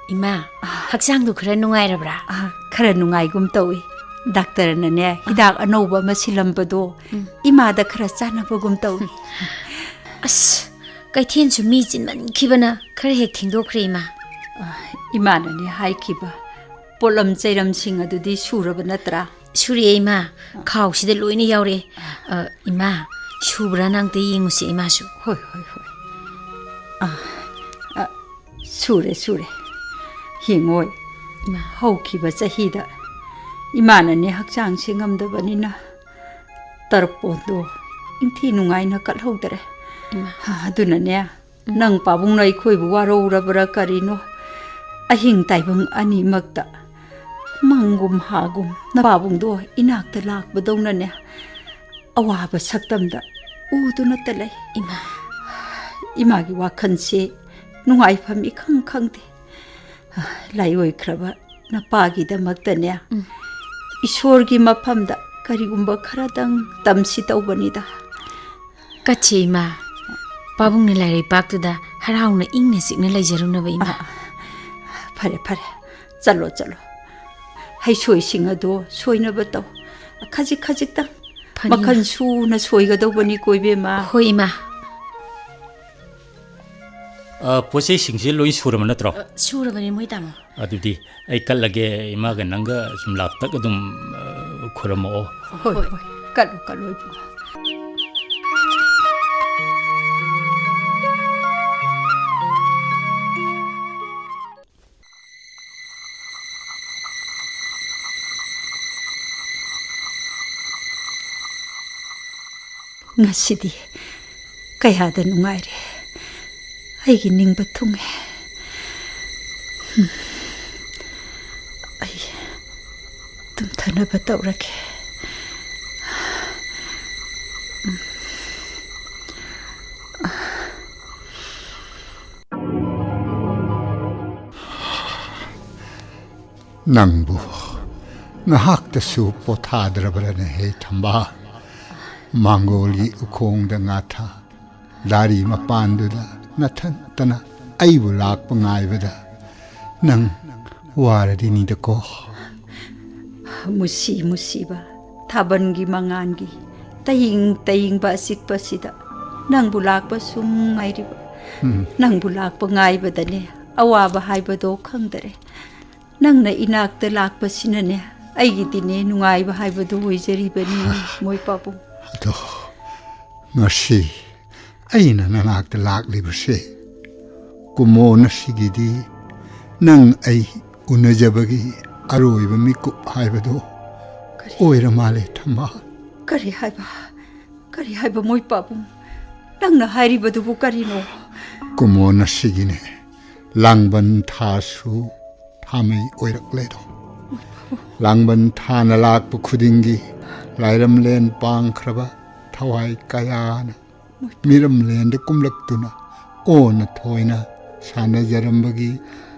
Ima, haksang du khara nungai rabra. khara nungaigum tawi daktarnane hidak anoba masilambado imada khara chanabagum tawi As, kaithen chu mi chin man khibana khara hek thingdokre ima. imanane haikiba polam chairam sing adudi suraba natra Suri ima, khau sida loina yaure. Ima, shubra nang te yengusi ima su. hoi sure hingoi Ima, haukiba chahida imanane hakchang singamdabanina tarpodo inthi nungaina kalhodare ima. adunane nang pabung nai khoibu waro urabara karino ahing taibang ani makta mangum hagum na pabung do inakta lak badongne awaba saktamda uduna talai Ima, imagi wakhanse nungai phami khangde lai oi khraba na pagi da maktane ishorgi maphamda karigumba kharadang tamsi tawbanida kache ima. Pabung ne lai paktuda harauna ingna sikna laijaruna ba ima. phare chalo hai soi singa do soina bataw khajik ta makhan su na soiga do bani koibe ma Hoi ima. 보세 싱실 로이 수르만 나트로. Sura bani moi tamo. 아두디 아이 칼라게 이마가 난가 좀 랍다가 좀 코라모. hoi kalo ibu ngasidi kayada nungaire aigi ningba thunge ai tum thana batawrake 낭부 나학다수 포타드라브라네 해 탐바 망골기 우콩다 나타 다리 마판두다 나탄타나 아이부 락방아이베다 낭 와르디니다고 musiba thabangi mangangi taying ba sikpasida nang bulak ba sum ngairiba nang bulak pa ngaiba dane awaba haibado khangdare nang na inak ta lak pa sinane aigi dine nungaiba haibado hoijaribani moi papu 또 ngasi aina nanakta laklibase kumona sigidi nang ai unajabagi aroiba mikup haibado oira male thama kari haiba moi papu nang na hairibadu bu karino kumona sigine langban thasu thamai oirakledo langban thana lakpu khudingi lairam len pangkraba thawai kayana miram len de kumlaktuna ona thoina sana jarambagi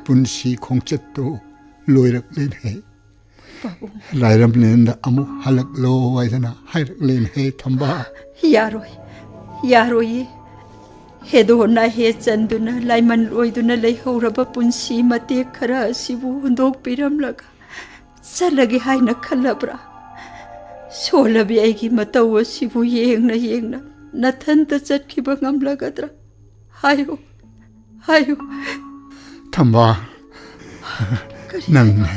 punsi khongchatto loirak len he ꯂꯥꯏꯔꯝꯂꯦꯟꯗ ꯑꯃꯨꯛ ꯍꯜꯂꯛꯂꯣ ꯍꯥꯏꯗꯅ ꯍꯥꯏꯔꯛꯂꯦꯅꯦ ꯊꯝꯕꯥ ꯌꯥꯔꯣꯏꯌꯦ ꯍꯦꯗꯣꯟꯅ ꯍꯦ ꯆꯟꯗꯨꯅ ꯂꯥꯏꯃꯟ ꯑꯣꯏꯗꯨꯅ ꯂꯩꯍꯧꯔꯕ ꯄꯨꯟꯁꯤ ꯃꯇꯦꯛ ꯈꯔ ꯑꯁꯤꯕꯨ ꯍꯨꯟꯗꯣꯛꯄꯤꯔꯝꯂꯒ ꯆꯠꯂꯒꯦ ꯍꯥꯏꯅ ꯈꯜꯂꯕ꯭ꯔꯥ ꯁꯣꯜꯂꯕꯤ ꯑꯩꯒꯤ ꯃꯇꯧ ꯑꯁꯤꯕꯨ ꯌꯦꯡꯅ ꯅꯊꯟꯇ ꯆꯠꯈꯤꯕ ꯉꯝꯂꯒꯗ꯭ꯔꯥ ꯍꯥꯏꯌꯨ ꯊꯝꯕꯥ ꯅꯪꯅꯦ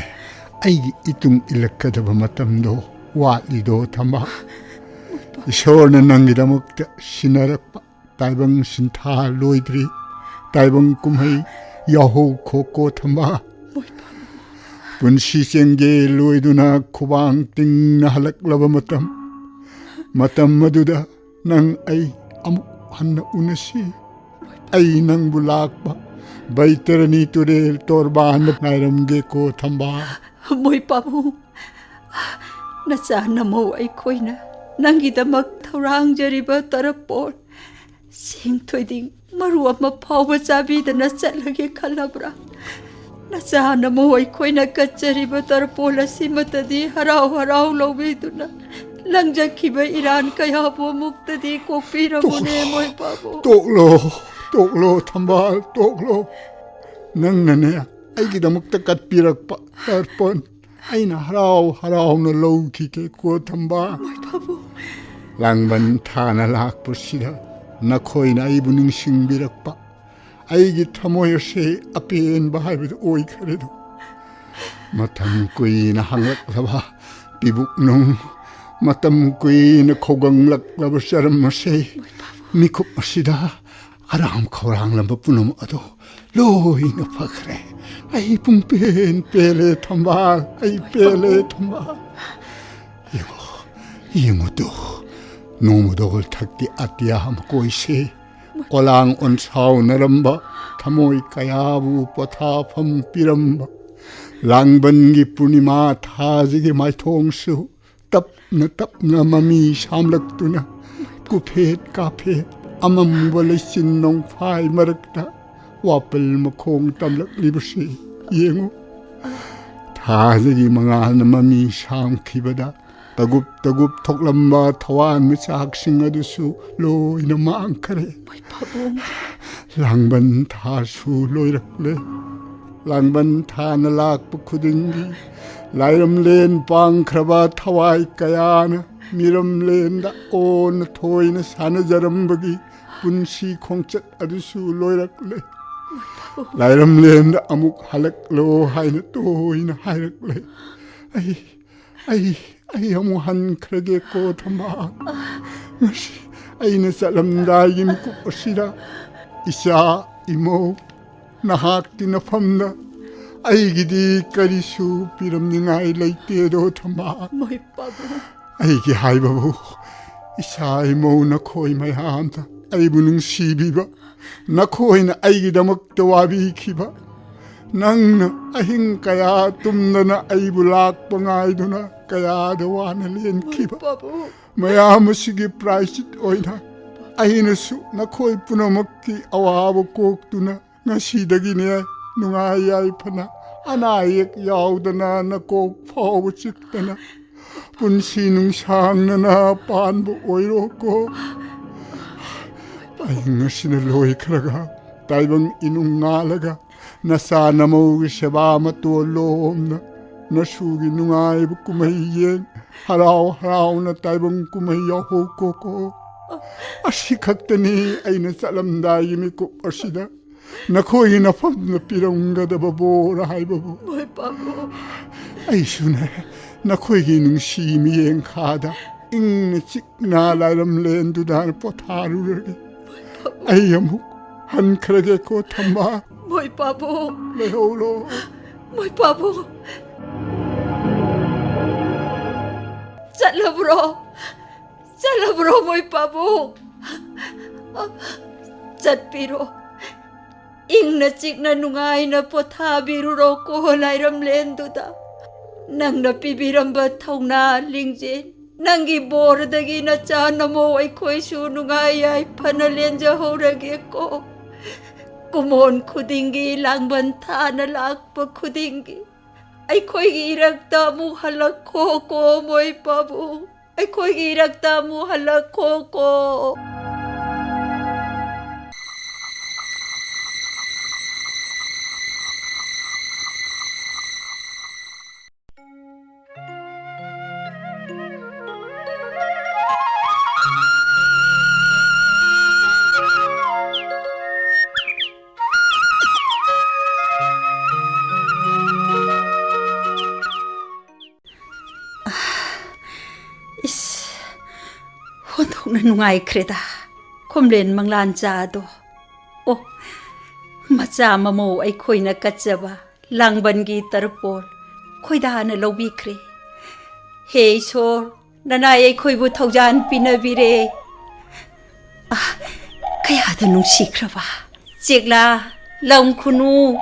ꯑꯩꯒꯤ 이tung ilakkadaba matamdo watlido thamba ishorna nangidamukta sinarakpa taibang sintha loidri taibang kumhai yaho khoko thamba punsi senge loiduna khubang tingna halaklaba matam maduda nang ai amuk hanna unasi ai nang bulakpa baitarani turel torban nairamge ko thamba ꯃꯣꯏ ꯄꯥꯕꯨꯡ ꯅꯆꯥ ꯅꯃꯧ ꯑꯩꯈꯣꯏꯅ ꯅꯪꯒꯤꯗꯃꯛ ꯊꯧꯔꯥꯡꯖꯔꯤꯕ ꯇꯔꯄꯣꯜ ꯁꯦꯡ ꯊꯣꯏꯗꯤꯡ ꯃꯔꯨ ꯑꯃ ꯐꯥꯎꯕ ꯆꯥꯕꯤꯗꯅ ꯆꯠꯂꯒꯦ ꯈꯜꯂꯕ꯭ꯔꯥ ꯅꯆꯥ ꯅꯃꯧ ꯑꯩꯈꯣꯏꯅ ꯀꯠꯆꯔꯤꯕ ꯇꯔꯄꯣꯜ ꯑꯁꯤꯃꯇꯗꯤ ꯍꯔꯥꯎ ꯂꯧꯕꯤꯗꯨꯅ ꯂꯪꯖꯈꯤꯕ ꯏꯔꯥꯟ ꯀꯌꯥꯕꯨ ꯑꯃꯨꯛꯇꯗꯤ ꯀꯣꯛꯄꯤꯔꯝꯃꯨꯅꯦ ꯃꯣꯏ ꯄꯥꯕꯨꯡ ꯇꯣꯛꯂꯣ ꯊꯝꯕꯥꯜ ꯇꯣꯛꯂꯣ ꯅꯪꯅꯅꯦ ꯑꯩꯒꯤꯗꯃꯛꯇ ꯀꯠꯄꯤꯔꯛꯄ ꯇꯔꯄꯣꯟ ꯑꯩꯅ ꯍꯔꯥꯎꯅ ꯂꯧꯈꯤꯒꯦ ꯀꯣ ꯊꯝꯕꯥ ꯂꯥꯡꯕꯟ ꯊꯥꯅ ꯂꯥꯛꯄꯁꯤꯗ ꯅꯈꯣꯏꯅ ꯑꯩꯕꯨ ꯅꯤꯡꯁꯤꯡꯕꯤꯔꯛꯄ ꯑꯩꯒꯤ ꯊꯃꯣꯏ ꯑꯁꯤ ꯑꯄꯦꯟꯕ ꯍꯥꯏꯕꯗꯨ ꯑꯣꯏꯈ꯭ꯔꯦꯗꯣ ꯃꯇꯝ ꯀꯨꯏꯅ ꯍꯪꯂꯛꯂꯕ ꯄꯤꯕꯨꯛꯅꯨꯡ ꯃꯇꯝ ꯀꯨꯏꯅ ꯈꯧꯒꯪꯂꯛꯂꯕ ꯆꯔꯝ ꯑꯁꯤ ꯃꯤꯀꯨꯞ ꯑꯁꯤꯗ ꯑꯔꯥꯝ ꯈꯧꯔꯥꯡꯂꯕ ꯄꯨꯝꯅꯃꯛ ꯑꯗꯣ ꯂꯣꯏꯅ ꯐꯈ꯭ꯔꯦ ꯑꯩ ꯄꯨꯡꯄꯦꯟ ꯄꯦꯜꯂꯦ ꯊꯝꯕꯥꯜ ꯑꯩ ꯄꯦꯜꯂꯦ ꯊꯝꯕꯥꯜ ꯌꯦꯡꯉꯨꯗꯣ ꯅꯣꯡꯃꯗꯣꯜ ꯊꯛꯇꯤ ꯑꯇꯤꯌꯥ ꯃꯀꯣꯏꯁꯦ ꯀꯣꯂꯥꯡ ꯑꯣꯟꯁꯥꯎꯅꯔꯝꯕ ꯊꯃꯣꯏ ꯀꯌꯥꯕꯨ ꯄꯣꯊꯥꯐꯝ ꯄꯤꯔꯝꯕ ꯂꯥꯡꯕꯟꯒꯤ ꯄꯨꯔꯅꯤꯃꯥ ꯊꯥꯁꯤꯒꯤ ꯃꯥꯏꯊꯣꯡꯁꯨ ꯇꯞꯅ ꯃꯃꯤ ꯁꯥꯝꯂꯛꯇꯨꯅ ꯀꯨꯐꯦꯠ ꯀꯥꯐꯦꯠ ꯑꯃꯝꯕ ꯂꯩꯆꯤꯟ ꯅꯣꯡꯐꯥꯏ ꯃꯔꯛꯇ ꯋꯥꯄꯜ ꯃꯈꯣꯡ ꯇꯝꯂꯛꯂꯤꯕꯁꯤ ꯌꯦꯡꯉꯨ ꯊꯥꯁꯤꯒꯤ ꯃꯉꯥꯜꯅ ꯃꯃꯤ ꯁꯥꯝꯈꯤꯕꯗ ꯇꯒꯨꯞ ꯊꯣꯛꯂꯝꯕ ꯊꯋꯥꯟ ꯃꯤꯆꯥꯛꯁꯤꯡ ꯑꯗꯨꯁꯨ ꯂꯣꯏꯅ ꯃꯥꯡꯈꯔꯦ ꯂꯥꯡꯕꯟ ꯊꯥꯁꯨ ꯂꯣꯏꯔꯛꯂꯦ ꯂꯥꯡꯕꯟ ꯊꯥꯅ ꯂꯥꯛꯄ ꯈꯨꯗꯤꯡꯒꯤ ꯂꯥꯏꯔꯝꯂꯦꯟ ꯄꯥꯡꯈ꯭ꯔꯕ ꯊꯋꯥꯏ ꯀꯌꯥꯅ ꯃꯤꯔꯝꯂꯦꯟꯗ ꯑꯣꯟꯅ ꯊꯣꯏꯅ ꯁꯥꯟꯅꯖꯔꯝꯕꯒꯤ ꯄꯨꯟꯁꯤ ꯈꯣꯡꯆꯠ ꯑꯗꯨꯁꯨ ꯂꯣꯏꯔꯛꯂꯦ ꯂꯥꯏꯔꯝꯂꯦꯟꯗ ꯑꯃꯨꯛ ꯍꯜꯂꯛꯂꯣ ꯍꯥꯏꯅ ꯇꯣꯏꯅ ꯍꯥꯏꯔꯛꯂꯦ ꯑꯩ ꯑꯃꯨꯛ ꯍꯟꯈ꯭ꯔꯒꯦ ꯀꯣ ꯊꯝꯕꯥ ꯉꯁꯤ ꯑꯩꯅ ꯆꯠꯂꯝꯗꯥꯏꯒꯤ ꯃꯤꯀꯨꯞ ꯑꯁꯤꯗ ꯏꯆꯥ ꯏꯃꯧ ꯅꯍꯥꯛꯀꯤ ꯅꯐꯝꯗ ꯑꯩꯒꯤꯗꯤ ꯀꯔꯤꯁꯨ ꯄꯤꯔꯝꯅꯤꯡꯉꯥꯏ ꯂꯩꯇꯦꯗꯣ ꯊꯝꯕꯥ ꯑꯩꯒꯤ ꯍꯥꯏꯕꯕꯨ ꯏꯆꯥ ꯏꯃꯧ ꯅꯈꯣꯏ ꯃꯌꯥꯝꯗ ꯑꯩꯕꯨ ꯅꯨꯡꯁꯤꯕꯤꯕ ꯅꯈꯣꯏꯅ ꯑꯩꯒꯤꯗꯃꯛꯇ ꯋꯥꯕꯤꯈꯤꯕ ꯅꯪꯅ ꯑꯍꯤꯡ ꯀꯌꯥ ꯇꯨꯝꯗꯅ ꯑꯩꯕꯨ ꯂꯥꯛꯄ ꯉꯥꯏꯗꯨꯅ ꯀꯌꯥꯗ ꯋꯥꯅ ꯂꯦꯟꯈꯤꯕ ꯃꯌꯥꯝ ꯑꯁꯤꯒꯤ ꯄ꯭ꯔꯥꯏꯆꯤꯠ ꯑꯣꯏꯅ ꯑꯩꯅꯁꯨ ꯅꯈꯣꯏ ꯄꯨꯝꯅꯃꯛꯀꯤ ꯑꯋꯥꯕ ꯀꯣꯛꯇꯨꯅ ꯉꯁꯤꯗꯒꯤꯅꯦ ꯅꯨꯡꯉꯥꯏ ꯌꯥꯏꯐꯅ ꯑꯅꯥ ꯑꯌꯦꯛ ꯌꯥꯎꯗꯅ ꯅꯀꯣꯛ ꯐꯥꯎꯕ ꯆꯤꯛꯇꯅ ꯄꯨꯟꯁꯤ ꯅꯨꯡꯁꯥꯡꯅꯅ ꯄꯥꯟꯕ ꯑꯣꯏꯔꯣꯀꯣ ꯑꯩ ꯉꯁꯤꯅ ꯂꯣꯏꯈ꯭ꯔꯒ ꯇꯥꯏꯕꯪ ꯏꯅꯨꯡ ꯉꯥꯜꯂꯒ ꯅꯆꯥ ꯅꯃꯧꯒꯤ ꯁꯦꯕꯥ ꯃꯇꯣꯟ ꯂꯣꯝꯅ ꯅꯁꯨꯒꯤ ꯅꯨꯡꯉꯥꯏꯕ ꯀꯨꯝꯍꯩ ꯌꯦꯡ ꯍꯔꯥꯎꯅ ꯇꯥꯏꯕꯪ ꯀꯨꯝꯍꯩ ꯌꯥꯎꯍꯧꯀꯣ ꯑꯁꯤ ꯈꯛꯇꯅꯤ ꯑꯩꯅ ꯆꯠꯂꯝꯗꯥꯏꯒꯤ ꯃꯤꯀꯨꯞ ꯑꯁꯤꯗ ꯅꯈꯣꯏꯒꯤ ꯅꯐꯝꯗ ꯄꯤꯔꯝꯒꯗꯕ ꯕꯣꯔ ꯍꯥꯏꯕꯕꯨ ꯑꯩꯁꯨꯅꯦ ꯅꯈꯣꯏꯒꯤ ꯅꯨꯡꯁꯤ ꯃꯤꯠꯌꯦꯡꯈꯥꯗ ꯏꯪꯅ ꯆꯤꯛꯅ ꯂꯥꯏꯔꯝꯂꯦꯟꯗꯨꯗ ꯄꯣꯊꯥꯔꯨꯔꯒꯦ ꯑꯩ ꯑꯃꯨꯛ ꯍꯟꯈ꯭ꯔꯒꯦ ꯀꯣ ꯊꯝꯕꯥ ꯃꯣꯏ ꯄꯥꯕꯨꯡ ꯂꯩꯍꯧꯔꯣ ꯃꯣꯏ ꯄꯥꯕꯨꯡ ꯆꯠꯂꯕ꯭ꯔꯣ ꯃꯣꯏ ꯄꯥꯕꯨꯡ ꯆꯠꯄꯤꯔꯣ ꯏꯪꯅ ꯆꯤꯛꯅ ꯅꯨꯡꯉꯥꯏꯅ ꯄꯣꯊꯥꯕꯤꯔꯨꯔꯣ ꯀꯣ ꯂꯥꯏꯔꯝꯂꯦꯟꯗꯨꯗ ꯅꯪꯅ ꯄꯤꯕꯤꯔꯝꯕ ꯊꯧꯅꯥ ꯂꯤꯡꯖꯦꯜ ꯅꯪꯒꯤ ꯕꯣꯔꯗꯒꯤ ꯅꯆꯥ ꯅꯃꯧ ꯑꯩꯈꯣꯏꯁꯨ ꯅꯨꯡꯉꯥꯏ ꯌꯥꯏꯐꯅ ꯂꯦꯟꯖꯍꯧꯔꯒꯦ ꯀꯣ ꯀꯨꯝꯑꯣꯟ ꯈꯨꯗꯤꯡꯒꯤ ꯂꯥꯡꯕꯟ ꯊꯥꯅ ꯂꯥꯛꯄ ꯈꯨꯗꯤꯡꯒꯤ ꯑꯩꯈꯣꯏꯒꯤ ꯏꯔꯛꯇ ꯑꯃꯨꯛ ꯍꯜꯂꯛꯈꯣꯀꯣ ꯃꯣꯏ ꯄꯥꯕꯨꯡ ꯑꯩꯈꯣꯏꯒꯤ ꯏꯔꯛꯇ ꯑꯃꯨꯛ ꯍꯜꯂꯛꯈꯣꯀꯣ 혼돈은 누가이크레다 콤렌 망란자도 오 마짜 마모 아이코이나 까짜바 랑반기 따르볼 코이다 하나 로비크레 헤이솔 나나 아이코이부 터잔 비나비레 아 그야다 농시크라바 찍라 랑쿠누